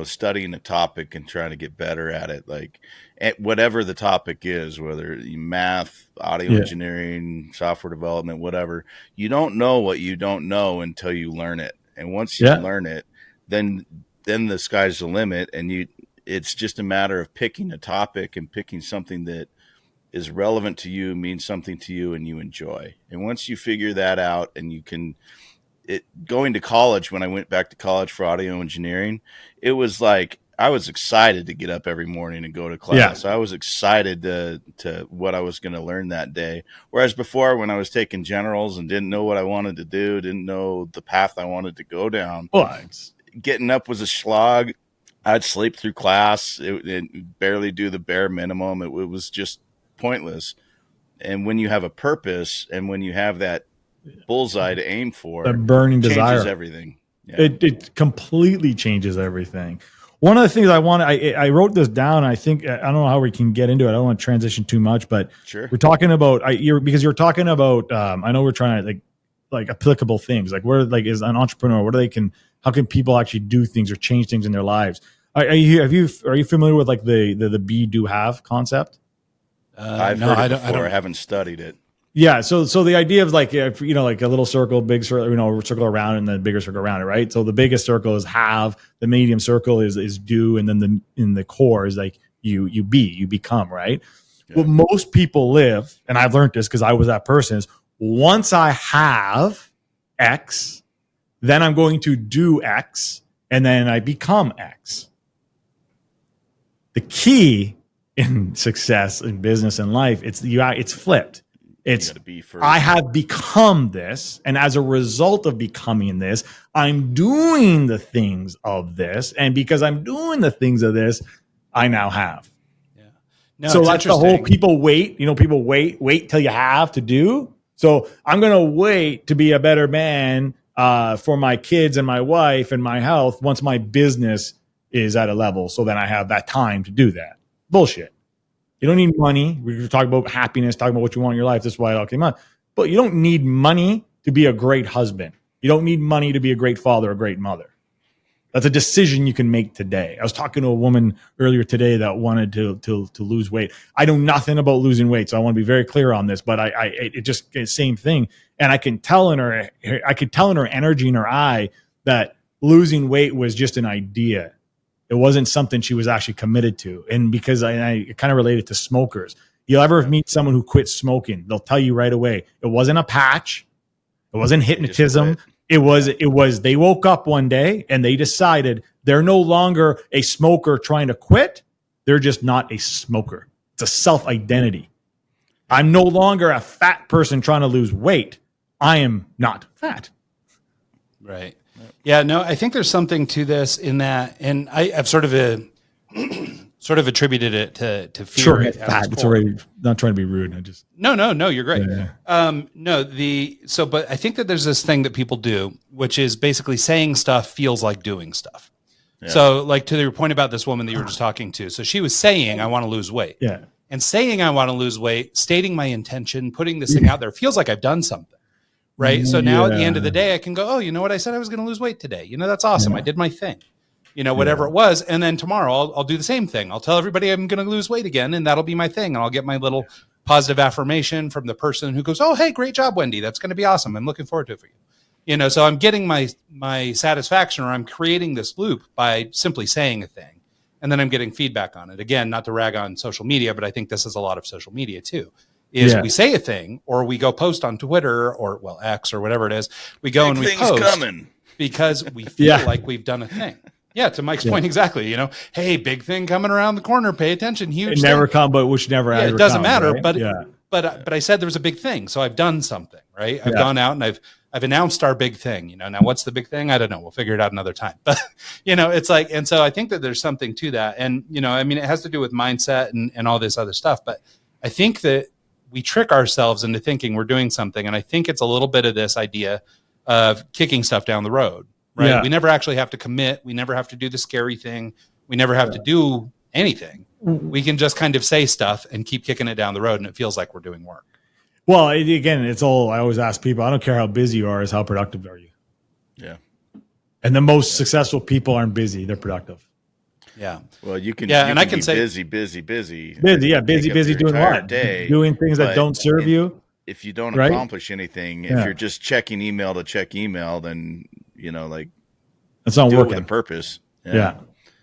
studying a topic and trying to get better at it, like at whatever the topic is, whether math, audio engineering, software development, whatever, you don't know what you don't know until you learn it. And once you learn it, then the sky's the limit. And it's just a matter of picking a topic and picking something that is relevant to you, means something to you, and you enjoy. And once you figure that out and you can, going to college, when I went back to college for audio engineering, it was like I was excited to get up every morning and go to class. I was excited to what I was going to learn that day. Whereas before, when I was taking generals and didn't know what I wanted to do, didn't know the path I wanted to go down, getting up was a slog. I'd sleep through class, it barely do the bare minimum. It was just pointless. And when you have a purpose and when you have that bullseye to aim for, the burning desire, changes everything. It completely changes everything. One of the things I wrote this down. I think I don't know how we can get into it. I don't want to transition too much, but sure. We're talking about because you're talking about. I know we're trying to like applicable things. Like where like as an entrepreneur, how can people actually do things or change things in their lives? Are you familiar with like the be do have concept? I've no, heard it I before. don't. I haven't studied it. Yeah. So the idea of like, if, like a little circle, big circle, circle around and then a bigger circle around it, right? So the biggest circle is have, the medium circle is do, and then in the core is like you become, right? Yeah. What most people live, and I've learned this because I was that person, is once I have X, then I'm going to do X, and then I become X. The key in success in business and life, it's flipped. It's I have become this, and as a result of becoming this, I'm doing the things of this, and because I'm doing the things of this, I now have. Yeah. No, so that's the whole people wait. People wait till you have to do. So I'm going to wait to be a better man for my kids and my wife and my health once my business is at a level. So then I have that time to do that. Bullshit. You don't need money. We were talking about happiness, talking about what you want in your life. That's why it all came up. But you don't need money to be a great husband. You don't need money to be a great father, a great mother. That's a decision you can make today. I was talking to a woman earlier today that wanted to lose weight. I know nothing about losing weight, so I want to be very clear on this. But it just same thing, and I can tell in her energy in her eye that losing weight was just an idea. It wasn't something she was actually committed to. And because I kind of related to smokers. You'll ever meet someone who quit smoking, they'll tell you right away, it wasn't a patch. It wasn't hypnotism. It was they woke up one day and they decided they're no longer a smoker trying to quit. They're just not a smoker. It's a self-identity. I'm no longer a fat person trying to lose weight. I am not fat. Right. Yeah, no, I think there's something to this in that, and I've sort of attributed it to fear. Sure, it's already not trying to be rude. No, you're great. Yeah. But I think that there's this thing that people do, which is basically saying stuff feels like doing stuff. Yeah. So, like to your point about this woman that you were just talking to, so she was saying, "I want to lose weight." Yeah, and saying, "I want to lose weight," stating my intention, putting this thing out there feels like I've done something. Right. So now at the end of the day, I can go, oh, you know what? I said I was going to lose weight today. That's awesome. Yeah. I did my thing, whatever it was. And then tomorrow I'll do the same thing. I'll tell everybody I'm going to lose weight again. And that'll be my thing. And I'll get my little positive affirmation from the person who goes, oh, hey, great job, Wendy. That's going to be awesome. I'm looking forward to it for you. So I'm getting my satisfaction, or I'm creating this loop by simply saying a thing. And then I'm getting feedback on it. Again, not to rag on social media, but I think this is a lot of social media too. We say a thing, or we go post on Twitter or X or whatever it is. We go and we post because we feel like we've done a thing. Yeah, to Mike's point, exactly. Hey, big thing coming around the corner. Pay attention. Huge. It never come, but which never. Yeah, it doesn't matter. Right? But I said there was a big thing, so I've done something. Right. I've gone out and I've announced our big thing. Now what's the big thing? I don't know. We'll figure it out another time. But it's like, and so I think that there's something to that, and it has to do with mindset and all this other stuff. But I think that we trick ourselves into thinking we're doing something. And I think it's a little bit of this idea of kicking stuff down the road, right? Yeah. We never actually have to commit. We never have to do the scary thing. We never have to do anything. We can just kind of say stuff and keep kicking it down the road. And it feels like we're doing work. Well, it's all, I always ask people, I don't care how busy you are, is how productive are you? Yeah. And the most successful people aren't busy. They're productive. Yeah. Well, you can. Yeah, you and can I can be say busy. Yeah, busy doing what? Day, doing things that don't serve you. If you don't accomplish anything, if you're just checking email to check email, then that's not working. With a purpose. Yeah.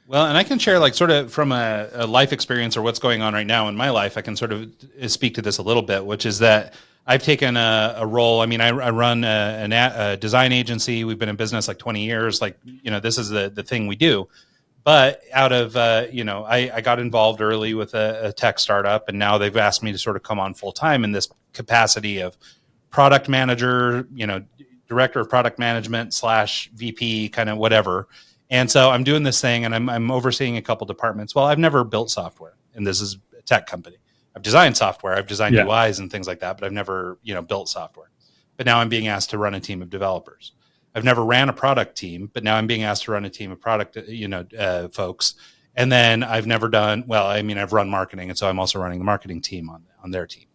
Well, and I can share sort of from a life experience or what's going on right now in my life. I can sort of speak to this a little bit, which is that I've taken a role. I mean, I run a design agency. We've been in business 20 years. This is the thing we do. But out of, I got involved early with a tech startup, and now they've asked me to sort of come on full time in this capacity of product manager, director of product management / VP, kind of whatever. And so I'm doing this thing, and I'm overseeing a couple departments. Well, I've never built software, and this is a tech company. I've designed software, I've designed UIs and things like that, but I've never, built software. But now I'm being asked to run a team of developers. I've never ran a product team, but now I'm being asked to run a team of product, folks. And then I've never done, I've run marketing. And so I'm also running the marketing team on their team.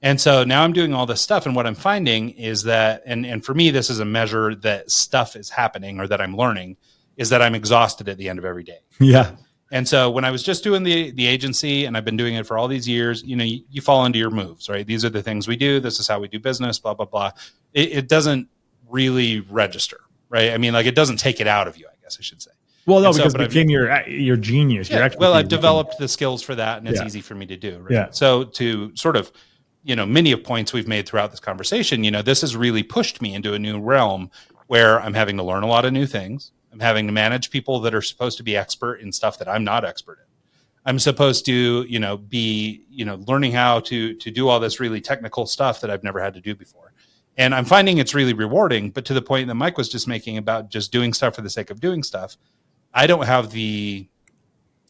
And so now I'm doing all this stuff. And what I'm finding is that, and for me, this is a measure that stuff is happening or that I'm learning, is that I'm exhausted at the end of every day. Yeah. And so when I was just doing the agency, and I've been doing it for all these years, you fall into your moves, right? These are the things we do. This is how we do business, blah, blah, blah. It doesn't really register, right? I mean, like, it doesn't take it out of you, I guess I should say. Well, no, because it became your genius. Yeah, well, I've developed the skills for that, and it's easy for me to do. Right? Yeah. So to sort of, many of points we've made throughout this conversation, this has really pushed me into a new realm where I'm having to learn a lot of new things. I'm having to manage people that are supposed to be expert in stuff that I'm not expert in. I'm supposed to, be, learning how to do all this really technical stuff that I've never had to do before. And I'm finding it's really rewarding, but to the point that Mike was just making about just doing stuff for the sake of doing stuff, I don't have the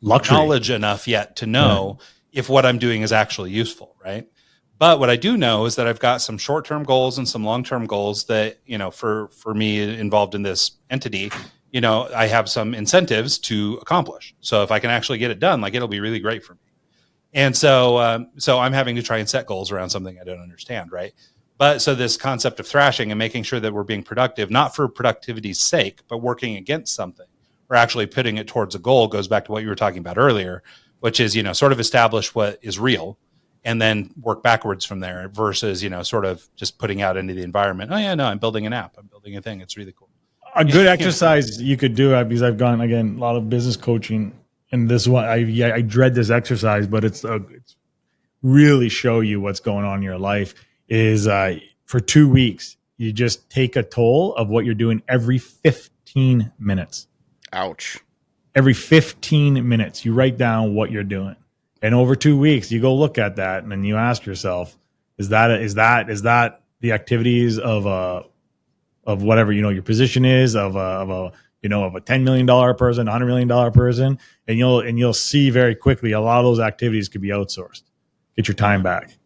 knowledge enough yet to know if what I'm doing is actually useful, right? But what I do know is that I've got some short-term goals and some long-term goals that, for me involved in this entity, I have some incentives to accomplish. So if I can actually get it done, like, it'll be really great for me. And so I'm having to try and set goals around something I don't understand, right? But so this concept of thrashing and making sure that we're being productive, not for productivity's sake, but working against something, or actually putting it towards a goal, goes back to what you were talking about earlier, which is, sort of establish what is real and then work backwards from there versus, sort of just putting out into the environment. Oh yeah, no, I'm building an app. I'm building a thing. It's really cool. A good exercise you could do, because I've gone, again, a lot of business coaching, and this one, I dread this exercise, but it's really show you what's going on in your life, is for 2 weeks, you just take a toll of what you're doing every 15 minutes. Ouch. Every 15 minutes, you write down what you're doing. And over 2 weeks, you go look at that, and then you ask yourself, is that the activities of whatever, your position is, of a $10 million person, $100 million person, and you'll see very quickly a lot of those activities could be outsourced. Get your time back.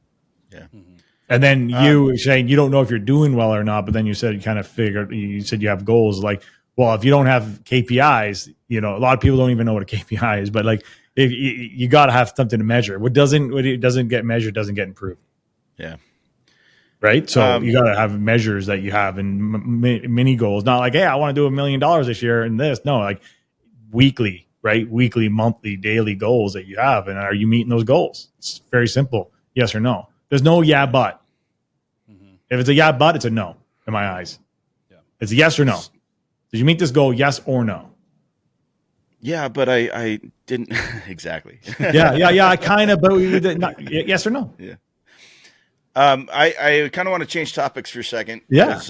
Yeah. And then you saying you don't know if you're doing well or not, but then you said you said you have goals. Like, well, if you don't have KPIs, a lot of people don't even know what a KPI is, but like, if you got to have something to measure. What doesn't get measured doesn't get improved. Yeah. Right. So you got to have measures that you have, and mini goals. Not like, hey, I want to do $1 million this year and this. No, like weekly, right? Weekly, monthly, daily goals that you have. And are you meeting those goals? It's very simple. Yes or no. There's no yeah, but. Mm-hmm. If it's a yeah, but, it's a no in my eyes. Yeah. It's a yes or no. Did you meet this goal? Yes or no? Yeah, but I didn't exactly. Yeah. I kind of, but we did not, yes or no? Yeah. I kind of want to change topics for a second. Yeah.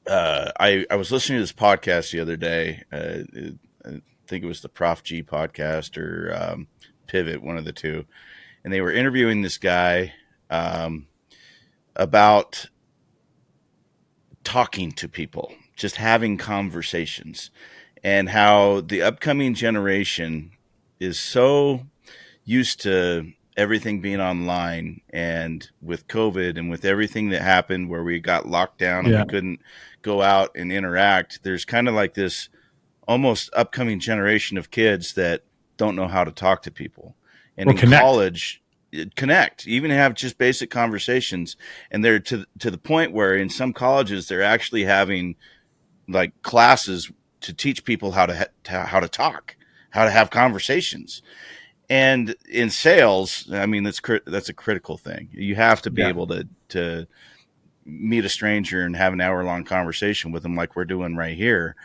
I was listening to this podcast the other day. I think it was the Prof G podcast or Pivot, one of the two. And they were interviewing this guy about talking to people, just having conversations, and how the upcoming generation is so used to everything being online, and with COVID and with everything that happened where we got locked down and we couldn't go out and interact, there's kind of like this almost upcoming generation of kids that don't know how to talk to people. And in college, connect, even have just basic conversations. And they're to the point where in some colleges, they're actually having like classes to teach people how to talk, how to have conversations. And in sales, I mean, that's a critical thing. You have to be able to meet a stranger and have an hour-long conversation with them like we're doing right here.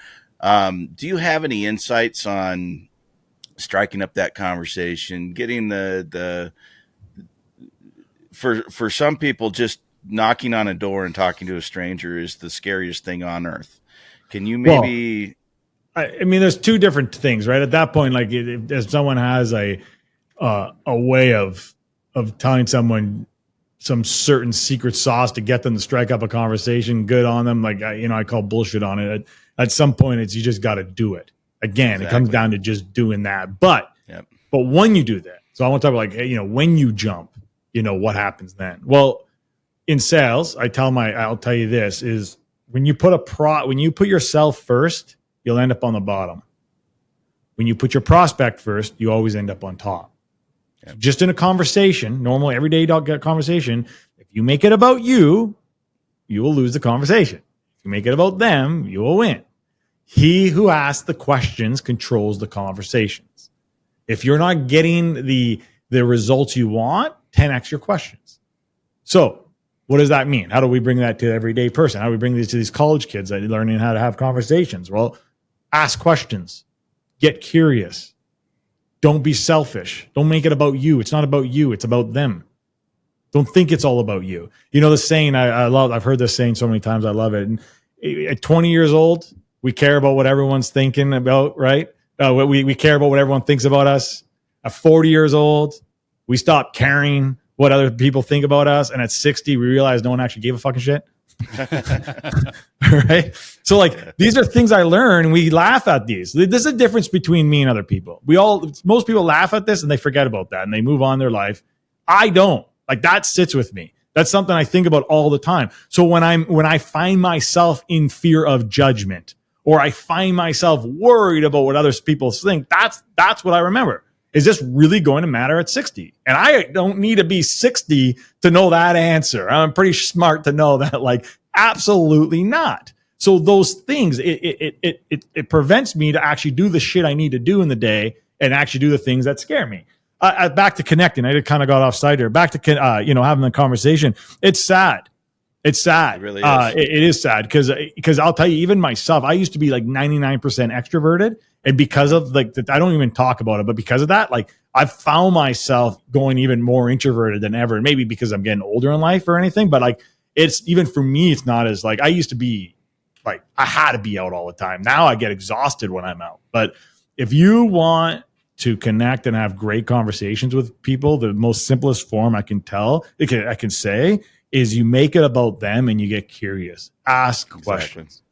Do you have any insights on striking up that conversation, getting for some people, just knocking on a door and talking to a stranger is the scariest thing on earth. Can you maybe... I mean, there's two different things, right? At that point, like if someone has a way of telling someone some certain secret sauce to get them to strike up a conversation, good on them. Like, I call bullshit on it. At some point, you just got to do it. Again, It comes down to just doing that. But when you do that, so I want to talk about like, when you jump, what happens then? Well, in sales, I'll tell you this is when you put yourself first, you'll end up on the bottom. When you put your prospect first, you always end up on top. Yep. Just in a conversation, normal, everyday conversation, if you make it about you, you will lose the conversation. If you make it about them, you will win. He who asks the questions controls the conversations. If you're not getting the results you want, 10x your questions. So what does that mean? How do we bring that to the everyday person? How do we bring these to these college kids that are learning how to have conversations? Well, ask questions, get curious. Don't be selfish. Don't make it about you. It's not about you. It's about them. Don't think it's all about you. You know, the saying I love, I've heard this saying so many times. I love it. And at 20 years old, we care about what everyone's thinking about, right? We care about what everyone thinks about us. At 40 years old, we stop caring what other people think about us. And at 60, we realize no one actually gave a fucking shit. Right? So like, these are things I learned, and we laugh at these. There's a difference between me and other people. Most people laugh at this and they forget about that and they move on their life. I don't. Like, that sits with me. That's something I think about all the time. So when I find myself in fear of judgment, or I find myself worried about what other people think, that's what I remember. Is this really going to matter at 60? And I don't need to be 60 to know that answer. I'm pretty smart to know that, like, absolutely not. So those things, it prevents me to actually do the shit I need to do in the day and actually do the things that scare me. Back to connecting. I kind of got off side here. Back to having the conversation. It's sad. It's sad. It really is. It is sad because I'll tell you, even myself, I used to be like 99% extroverted, and because of like I don't even talk about it, but because of that, like, I've found myself going even more introverted than ever. Maybe because I'm getting older in life or anything, but like, it's even for me, it's not as like I used to be. Like, I had to be out all the time. Now I get exhausted when I'm out. But if you want to connect and have great conversations with people, the most simplest form I can say is you make it about them and you get curious. Ask questions.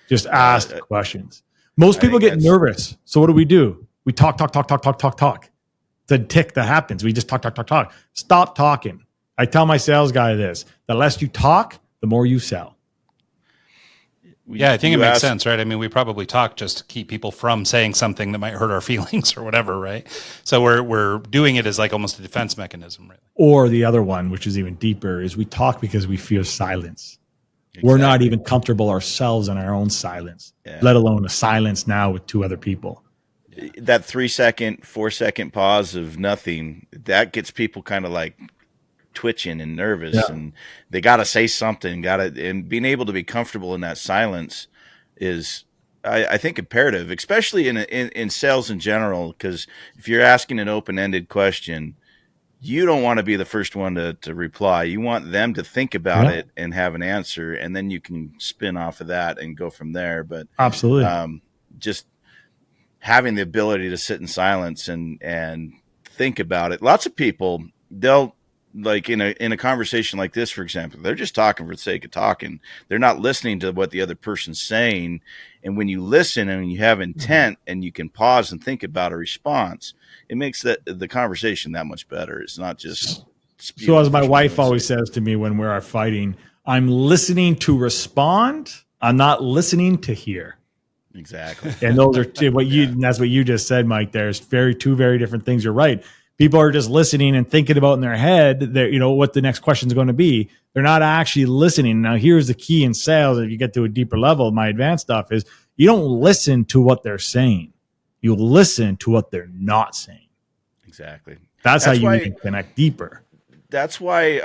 Just ask questions. Most people get nervous. So what do? We talk. It's a tick that happens. We just talk. Stop talking. I tell my sales guy this: the less you talk, the more you sell. Yeah, I think it makes sense, right? I mean, we probably talk just to keep people from saying something that might hurt our feelings or whatever, right? So we're doing it as like almost a defense mechanism, really. Or the other one, which is even deeper, is we talk because we fear silence. Exactly. We're not even comfortable ourselves in our own silence, let alone a silence now with two other people. That 3-second, 4-second pause of nothing, that gets people kind of like twitching and nervous, and they got to say something, and being able to be comfortable in that silence is, I think, imperative, especially in sales in general, because if you're asking an open-ended question, you don't want to be the first one to reply. You want them to think about it and have an answer, and then you can spin off of that and go from there. But absolutely, just having the ability to sit in silence and think about it. Lots of people, they'll, like in a conversation like this, for example, they're just talking for the sake of talking. They're not listening to what the other person's saying. And when you listen and you have intent and you can pause and think about a response, it makes the conversation that much better. It's not just. So as my wife always says to me when we're fighting, I'm listening to respond. I'm not listening to hear. Exactly. And those are that's what you just said, Mike. There's two very different things. You're right. People are just listening and thinking about in their head that, what the next question is going to be. They're not actually listening. Now, here's the key in sales. If you get to a deeper level, my advanced stuff is you don't listen to what they're saying. You listen to what they're not saying. Exactly. That's how you can connect deeper. That's why.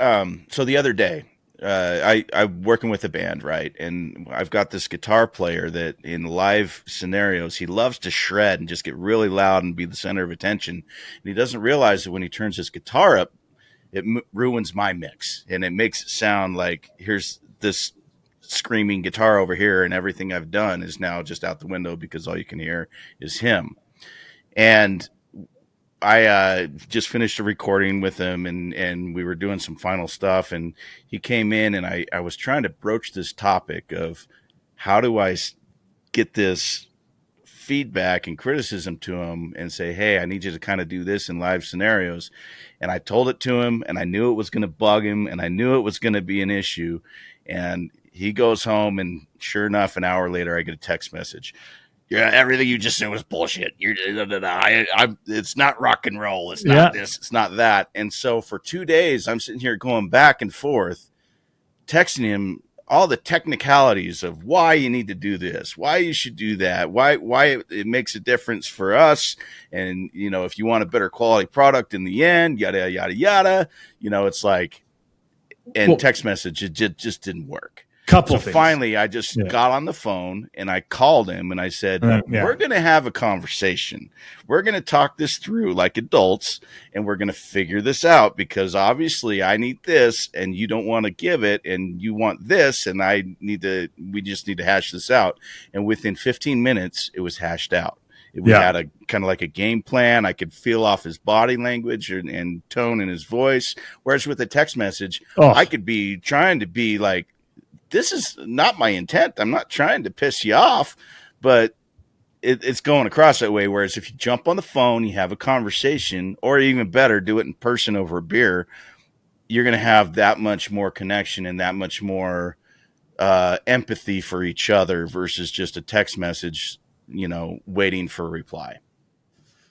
So the other day, I'm working with a band, right? And I've got this guitar player that in live scenarios, he loves to shred and just get really loud and be the center of attention. And he doesn't realize that when he turns his guitar up, it ruins my mix. And it makes it sound like here's this screaming guitar over here, and everything I've done is now just out the window because all you can hear is him. And I just finished a recording with him, and we were doing some final stuff, and he came in, and I was trying to broach this topic of how do I get this feedback and criticism to him and say, hey, I need you to kind of do this in live scenarios. And I told it to him, and I knew it was going to bug him, and I knew it was going to be an issue. And he goes home, and sure enough, an hour later, I get a text message. Yeah, everything you just said was bullshit. It's not rock and roll. It's not this. It's not that. And so for 2 days, I'm sitting here going back and forth, texting him all the technicalities of why you need to do this, why you should do that, why it makes a difference for us. And, you know, if you want a better quality product in the end, yada, yada, yada, you know, it's like, and text message, it just didn't work. So finally, I just got on the phone and I called him and I said, we're going to have a conversation. We're going to talk this through like adults, and we're going to figure this out, because obviously I need this and you don't want to give it, and you want this, and we just need to hash this out. And within 15 minutes, it was hashed out. We had a kind of like a game plan. I could feel off his body language and tone in his voice. Whereas with a text message, I could be trying to be like, this is not my intent. I'm not trying to piss you off, but it's going across that way. Whereas if you jump on the phone, you have a conversation, or even better, do it in person over a beer, you're going to have that much more connection and that much more empathy for each other versus just a text message, you know, waiting for a reply.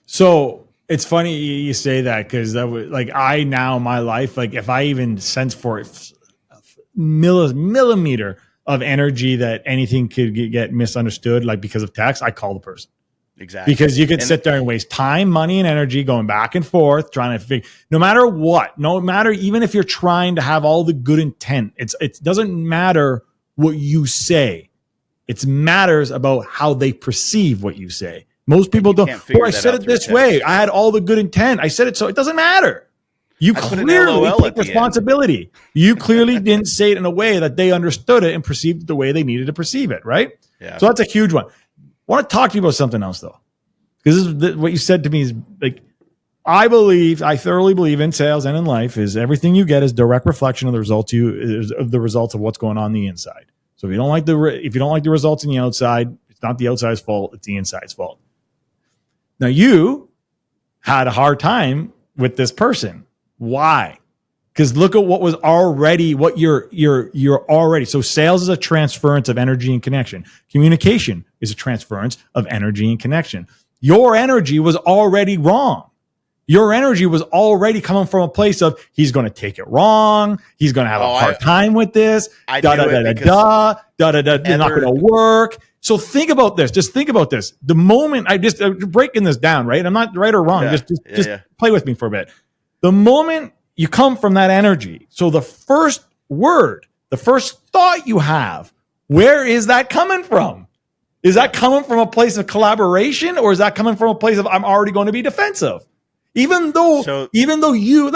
So it's funny you say that, because that was like, I now in my life, like if I even sense for it, millimeter of energy that anything could get misunderstood, like because of text, I call the person. Exactly. Because you could sit there and waste time, money, and energy going back and forth trying to figure, no matter what, no matter, even if you're trying to have all the good intent, it doesn't matter what you say. It matters about how they perceive what you say. Most people don't. Oh, I said it this way. I had all the good intent. I said it, so it doesn't matter. You clearly take responsibility. You clearly didn't say it in a way that they understood it and perceived it the way they needed to perceive it, right? Yeah. So that's a huge one. I want to talk to you about something else, though, because this is what you said to me is like, I thoroughly believe in sales and in life is everything you get is direct reflection of the results of what's going on the inside. So if you don't like the results in the outside, it's not the outside's fault; it's the inside's fault. Now you had a hard time with this person. Why? Because look at what was already, what you're already. So sales is a transference of energy and connection. Communication is a transference of energy and connection. Your energy was already wrong. Your energy was already coming from a place of, he's going to take it wrong. He's going to have a hard time with this. It's not going to work. So think about this. Just think about this. The moment I'm breaking this down, right? I'm not right or wrong. Just play with me for a bit. The moment you come from that energy, so the first word, the first thought you have, where is that coming from? Is that coming from a place of collaboration, or is that coming from a place of, I'm already going to be defensive? Even though you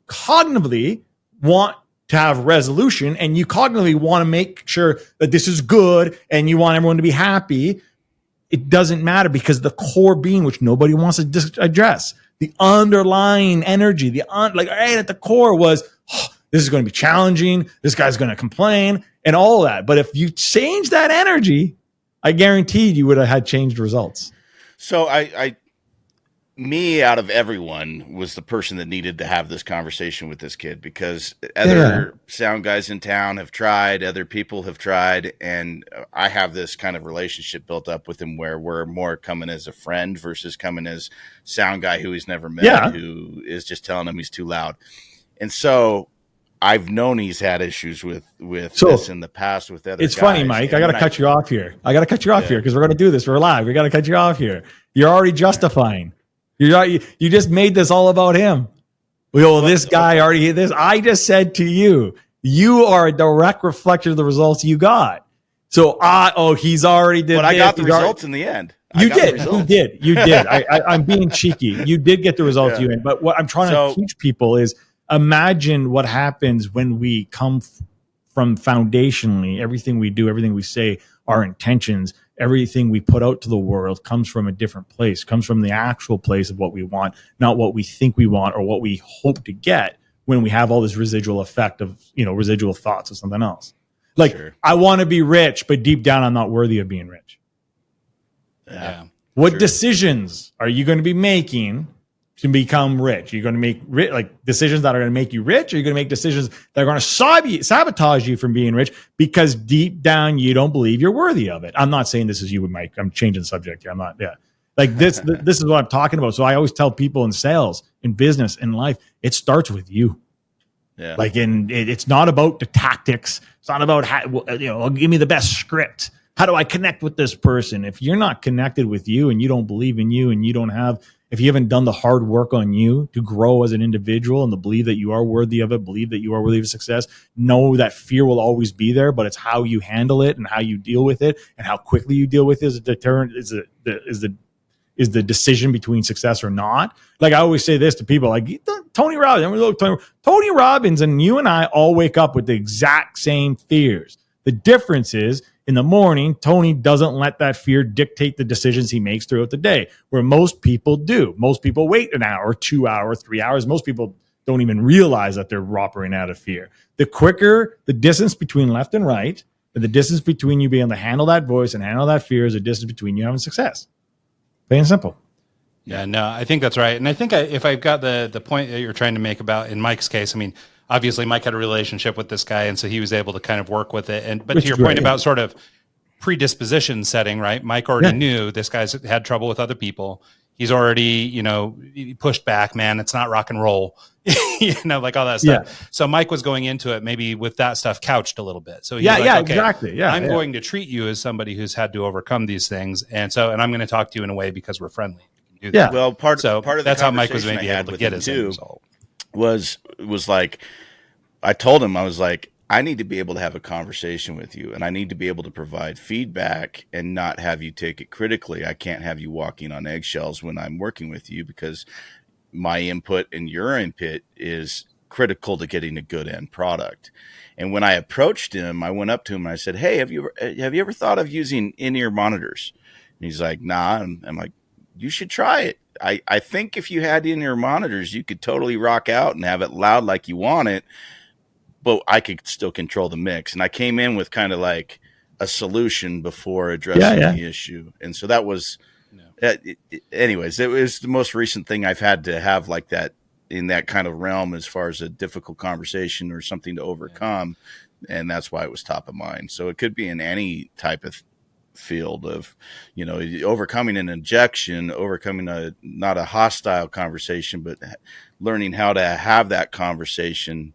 cognitively want to have resolution, and you cognitively want to make sure that this is good and you want everyone to be happy, it doesn't matter, because the core being, which nobody wants to address, the underlying energy, right at the core was, this is going to be challenging. This guy's going to complain and all that. But if you change that energy, I guaranteed you would have had changed results. So me out of everyone was the person that needed to have this conversation with this kid, because other sound guys in town have tried, other people have tried, and I have this kind of relationship built up with him where we're more coming as a friend versus coming as sound guy who he's never met, who is just telling him he's too loud. And so I've known he's had issues with this in the past with other guys. It's funny, Mike. I got to cut you off here. Because we're going to do this. We're live. We got to cut you off here. You're already justifying. You just made this all about him. Well, this guy already hit this. I just said to you, you are a direct reflection of the results you got. So, he's already did. But I got the results in the end. You did. I'm being cheeky. You did get the results you in. But what I'm trying to teach people is, imagine what happens when we come from foundationally, everything we do, everything we say, our intentions, everything we put out to the world comes from a different place, comes from the actual place of what we want, not what we think we want or what we hope to get when we have all this residual effect of, residual thoughts of something else. Like, I want to be rich, but deep down, I'm not worthy of being rich. Yeah. What decisions are you going to be making to become rich? You're going to make decisions that are going to make you rich, or you're going to make decisions that are going to sabotage you from being rich because deep down you don't believe you're worthy of it. I'm not saying this is you, Mike. I'm changing the subject here. I'm not. Yeah, like this. This is what I'm talking about. So I always tell people in sales, in business, in life, it starts with you. Yeah. Like, it's not about the tactics. It's not about give me the best script. How do I connect with this person? If you're not connected with you and you don't believe in you and if you haven't done the hard work on you to grow as an individual and to believe that you are worthy of it, believe that you are worthy of success, know that fear will always be there, but it's how you handle it and how you deal with it and how quickly you deal with it is the decision between success or not. Like I always say this to people, like Tony Robbins and you and I all wake up with the exact same fears. The difference is in the morning, Tony doesn't let that fear dictate the decisions he makes throughout the day, where most people do. Most people wait an hour, 2 hours, 3 hours. Most people don't even realize that they're operating out of fear. The quicker the distance between left and right, the distance between you being able to handle that voice and handle that fear is a distance between you having success. Plain and simple. Yeah, no, I think that's right. And I think if I've got the point that you're trying to make about in Mike's case, I mean, obviously Mike had a relationship with this guy, and so he was able to kind of work with it. But to your point about sort of predisposition setting, right? Mike already knew this guy's had trouble with other people. He's already, he pushed back, man. It's not rock and roll, like all that stuff. Yeah. So Mike was going into it maybe with that stuff couched a little bit. So he's okay, exactly. Yeah, I'm going to treat you as somebody who's had to overcome these things, and I'm going to talk to you in a way because we're friendly. Do that. Yeah. Well, part of that's how Mike was maybe able to get his end result. Was like, I told him, I was like, I need to be able to have a conversation with you, and I need to be able to provide feedback and not have you take it critically. I can't have you walking on eggshells when I'm working with you, because my input and your input is critical to getting a good end product. And when I approached him, I went up to him and I said, hey, have you ever thought of using in-ear monitors? And he's like, nah. And I'm like, you should try it. I think if you had in-ear monitors, you could totally rock out and have it loud like you want it, but I could still control the mix. And I came in with kind of like a solution before addressing the issue. And so that was, anyways, it was the most recent thing I've had to have like that in that kind of realm as far as a difficult conversation or something to overcome. And that's why it was top of mind. So it could be in any type of field of, overcoming an objection, overcoming not a hostile conversation, but learning how to have that conversation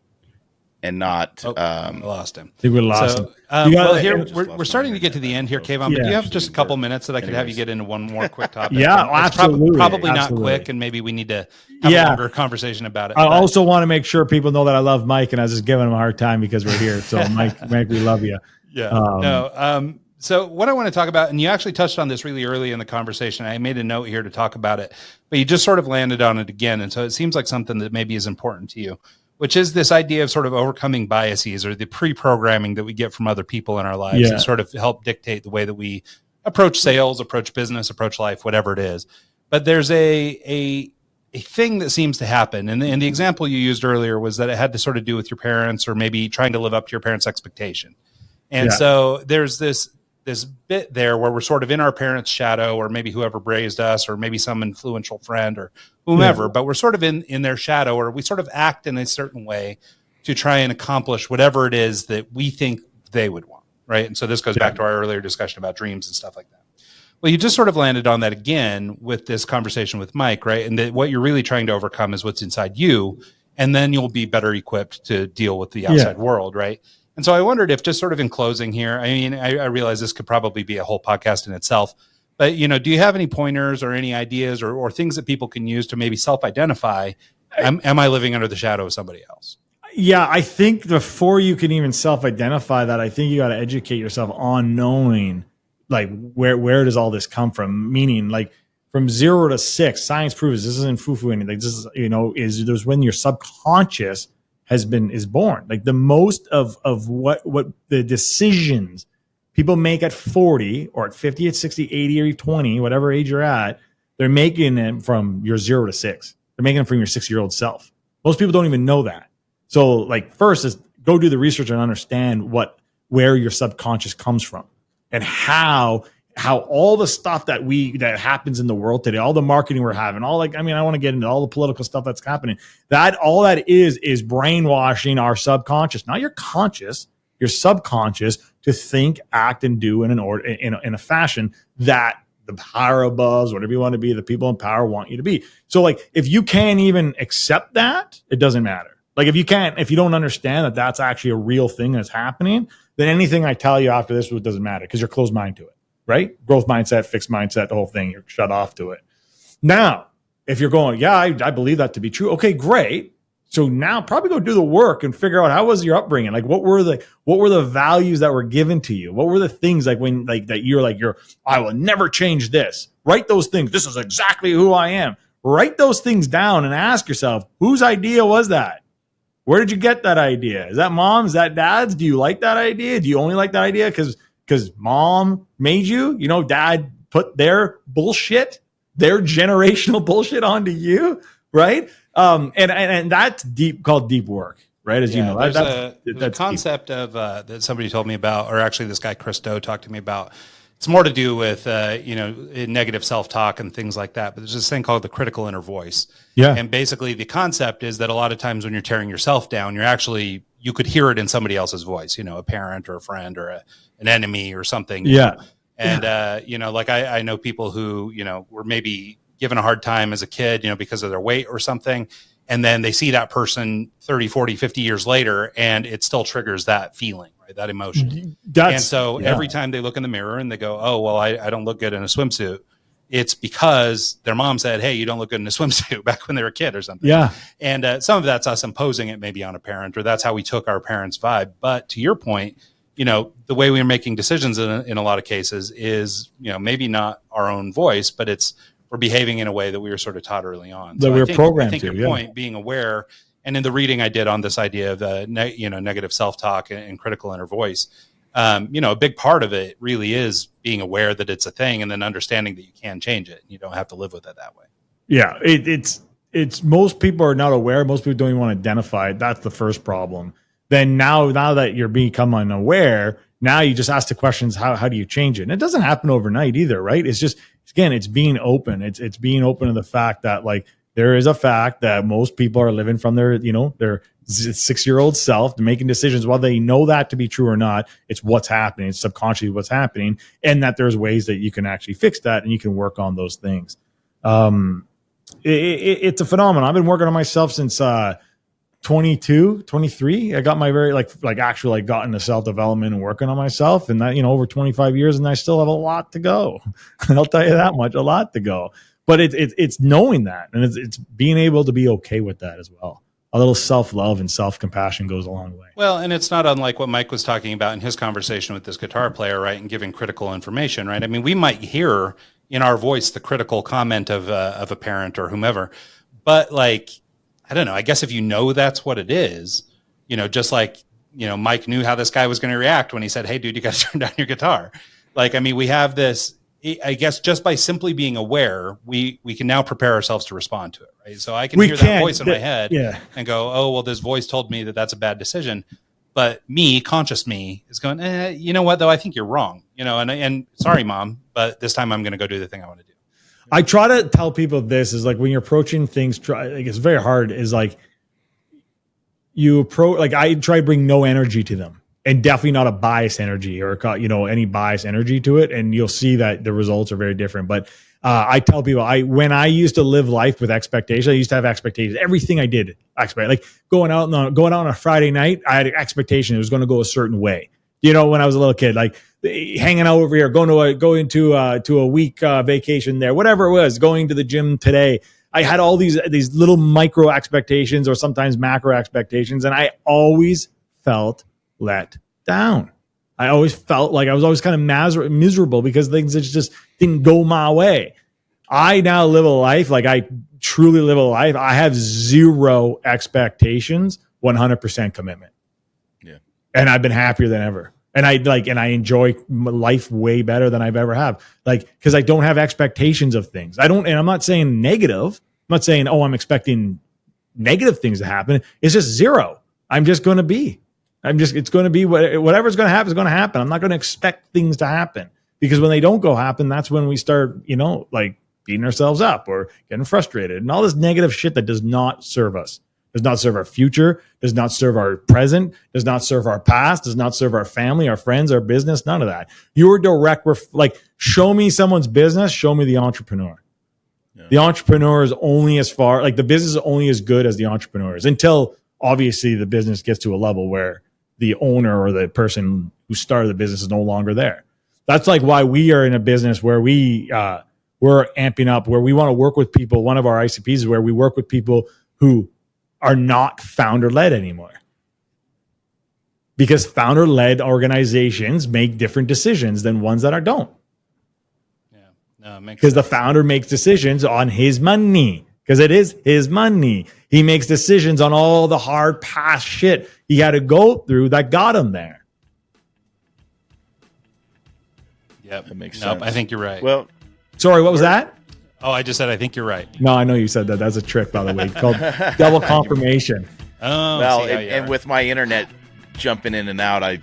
and not. I lost him. I think we lost him. Well, here we're starting to get to the end here, Kayvon. But do you have just a couple minutes that I could have you get into one more quick topic? Absolutely. Probably not quick, and maybe we need to have a longer conversation about it. I also want to make sure people know that I love Mike, and I was just giving him a hard time because we're here. So, Mike, we love you. Yeah. So what I want to talk about, and you actually touched on this really early in the conversation. I made a note here to talk about it, but you just sort of landed on it again. And so it seems like something that maybe is important to you, which is this idea of sort of overcoming biases or the pre-programming that we get from other people in our lives and sort of help dictate the way that we approach sales, approach business, approach life, whatever it is. But there's a thing that seems to happen. And the example you used earlier was that it had to sort of do with your parents or maybe trying to live up to your parents' expectation. And so there's this bit there where we're sort of in our parents' shadow, or maybe whoever raised us, or maybe some influential friend or whomever, but we're sort of in their shadow, or we sort of act in a certain way to try and accomplish whatever it is that we think they would want. Right. And so this goes back to our earlier discussion about dreams and stuff like that. Well, you just sort of landed on that again with this conversation with Mike, right? And that what you're really trying to overcome is what's inside you, and then you'll be better equipped to deal with the outside world, right? And so I wondered if, just sort of in closing here, I mean, I realize this could probably be a whole podcast in itself, but, do you have any pointers or any ideas or things that people can use to maybe self-identify? Am I living under the shadow of somebody else? Yeah, I think before you can even self-identify that, I think you got to educate yourself on knowing, like, where does all this come from? Meaning, like, from 0 to 6, science proves this isn't foo-foo anything. This is, there's when your subconscious is born. Like the most of what the decisions people make at 40 or at 50, at 60, 80, or 20, whatever age you're at, they're making them from your 0 to 6. They're making them from your 6-year-old self. Most people don't even know that. So like first is go do the research and understand where your subconscious comes from and how all the stuff that happens in the world today, all the marketing we're having, I want to get into all the political stuff that's happening. All that is brainwashing our subconscious, not your conscious, your subconscious, to think, act, and do in a fashion that the power above, whatever you want to be, the people in power want you to be. So like, if you can't even accept that, it doesn't matter. Like if you don't understand that that's actually a real thing that's happening, then anything I tell you after this doesn't matter because you're closed mind to it, right? Growth mindset, fixed mindset, the whole thing, you're shut off to it. Now, if you're going, yeah, I believe that to be true. Okay, great. So now probably go do the work and figure out how was your upbringing? Like what were the values that were given to you? What were the things like when like that you're I will never change this. Write those things. This is exactly who I am. Write those things down and ask yourself, whose idea was that? Where did you get that idea? Is that mom's? Is that dad's? Do you like that idea? Do you only like that idea because mom made you? You know, dad put their bullshit, their generational bullshit onto you, right? And that's called deep work, right? As you know, there's that's a concept deep. Of that somebody told me about, or actually this guy Chris Do talked to me about. It's more to do with negative self-talk and things like that. But there's this thing called the critical inner voice. Yeah. And basically the concept is that a lot of times when you're tearing yourself down, you could hear it in somebody else's voice, a parent or a friend or an enemy or something. Yeah. And like I know people who, were maybe given a hard time as a kid, because of their weight or something. And then they see that person 30, 40, 50 years later, and it still triggers that feeling, right? That emotion. And so every time they look in the mirror and they go, oh, well, I don't look good in a swimsuit. It's because their mom said, hey, you don't look good in a swimsuit back when they were a kid or something. Yeah. And some of that's us imposing it maybe on a parent, or that's how we took our parents' vibe. But to your point, the way we're making decisions in a lot of cases is, maybe not our own voice, but we're behaving in a way that we were sort of taught early on. That we were programmed to. I think your point, being aware, and in the reading I did on this idea of negative self-talk and critical inner voice, a big part of it really is being aware that it's a thing, and then understanding that you can change it. You don't have to live with it that way. Yeah, it's most people are not aware. Most people don't even want to identify it. That's the first problem. Then now that you're becoming unaware, now you just ask the questions, how do you change it? And it doesn't happen overnight either, right? It's just, again, it's being open. It's being open to the fact that like there is a fact that most people are living from their 6-year-old self, making decisions, whether they know that to be true or not. It's what's happening. It's subconsciously what's happening, and that there's ways that you can actually fix that and you can work on those things. It's a phenomenon. I've been working on myself since 22, 23. I got my very actually got into self-development and working on myself, and that, over 25 years, and I still have a lot to go. I'll tell you that much, a lot to go. But it's knowing that, and it's being able to be okay with that as well. A little self-love and self-compassion goes a long way. Well, and it's not unlike what Mike was talking about in his conversation with this guitar player, right? And giving critical information, right? I mean, we might hear in our voice the critical comment of a parent or whomever, but I don't know. I guess if that's what it is, just like, Mike knew how this guy was going to react when he said, hey, dude, you got to turn down your guitar. We have this, I guess, just by simply being aware, we can now prepare ourselves to respond to it, right? So I can hear that voice in my head and go, oh, well, this voice told me that that's a bad decision. But conscious me, is going, you know what, though? I think you're wrong, and sorry, Mom, but this time I'm going to go do the thing I want to do. I try to tell people this is when you're approaching things, it's very hard, is you approach, I try to bring no energy to them, and definitely not a bias energy or, any bias energy to it. And you'll see that the results are very different. But I tell people, when I used to live life with expectations, I used to have expectations. Everything I did, going out on a Friday night, I had an expectation it was going to go a certain way. When I was a little kid, hanging out over here, going to a week vacation there, whatever it was, going to the gym today. I had all these little micro expectations or sometimes macro expectations, and I always felt let down. I always felt like I was always kind of miserable because things just didn't go my way. I now live a life, I truly live a life. I have zero expectations, 100% commitment. Yeah. And I've been happier than ever. And I enjoy life way better than I've ever have. Because I don't have expectations of things. And I'm not saying negative. I'm not saying, I'm expecting negative things to happen. It's just zero. I'm just going to be. It's going to be whatever's going to happen is going to happen. I'm not going to expect things to happen, because when they don't go happen, that's when we start, beating ourselves up or getting frustrated and all this negative shit that does not serve us. Does not serve our future, does not serve our present, does not serve our past, does not serve our family, our friends, our business, none of that. Your direct, show me someone's business, show me the entrepreneur. Yeah. The entrepreneur is only as far, the business is only as good as the entrepreneur is, until obviously the business gets to a level where the owner or the person who started the business is no longer there. That's like why we are in a business where we're amping up, where we want to work with people. One of our ICPs is where we work with people who are not founder-led anymore. Because founder-led organizations make different decisions than ones that don't. Yeah, no, because the founder makes decisions on his money, because it is his money. He makes decisions on all the hard past shit he had to go through that got him there. Yep, that makes sense. I think you're right. Well, sorry, what was that? Oh, I just said I think you're right. No, I know you said that. That's a trick, by the way, called double confirmation. Oh, well, and with my internet jumping in and out, I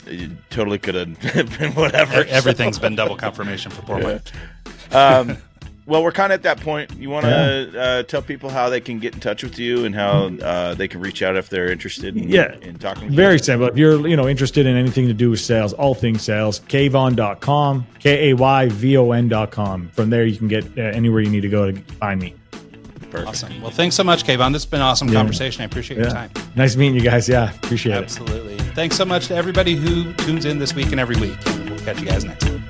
totally could have been whatever. Everything's been double confirmation for poor Mike. Well, we're kind of at that point. You want to tell people how they can get in touch with you and how they can reach out if they're interested in talking with you? Very simple. If you're interested in anything to do with sales, all things sales, Kayvon.com, Kayvon.com. From there, you can get anywhere you need to go to find me. Perfect. Awesome. Well, thanks so much, Kayvon. This has been an awesome conversation. I appreciate your time. Nice meeting you guys. Yeah, appreciate it. Absolutely. Thanks so much to everybody who tunes in this week and every week. We'll catch you guys next time.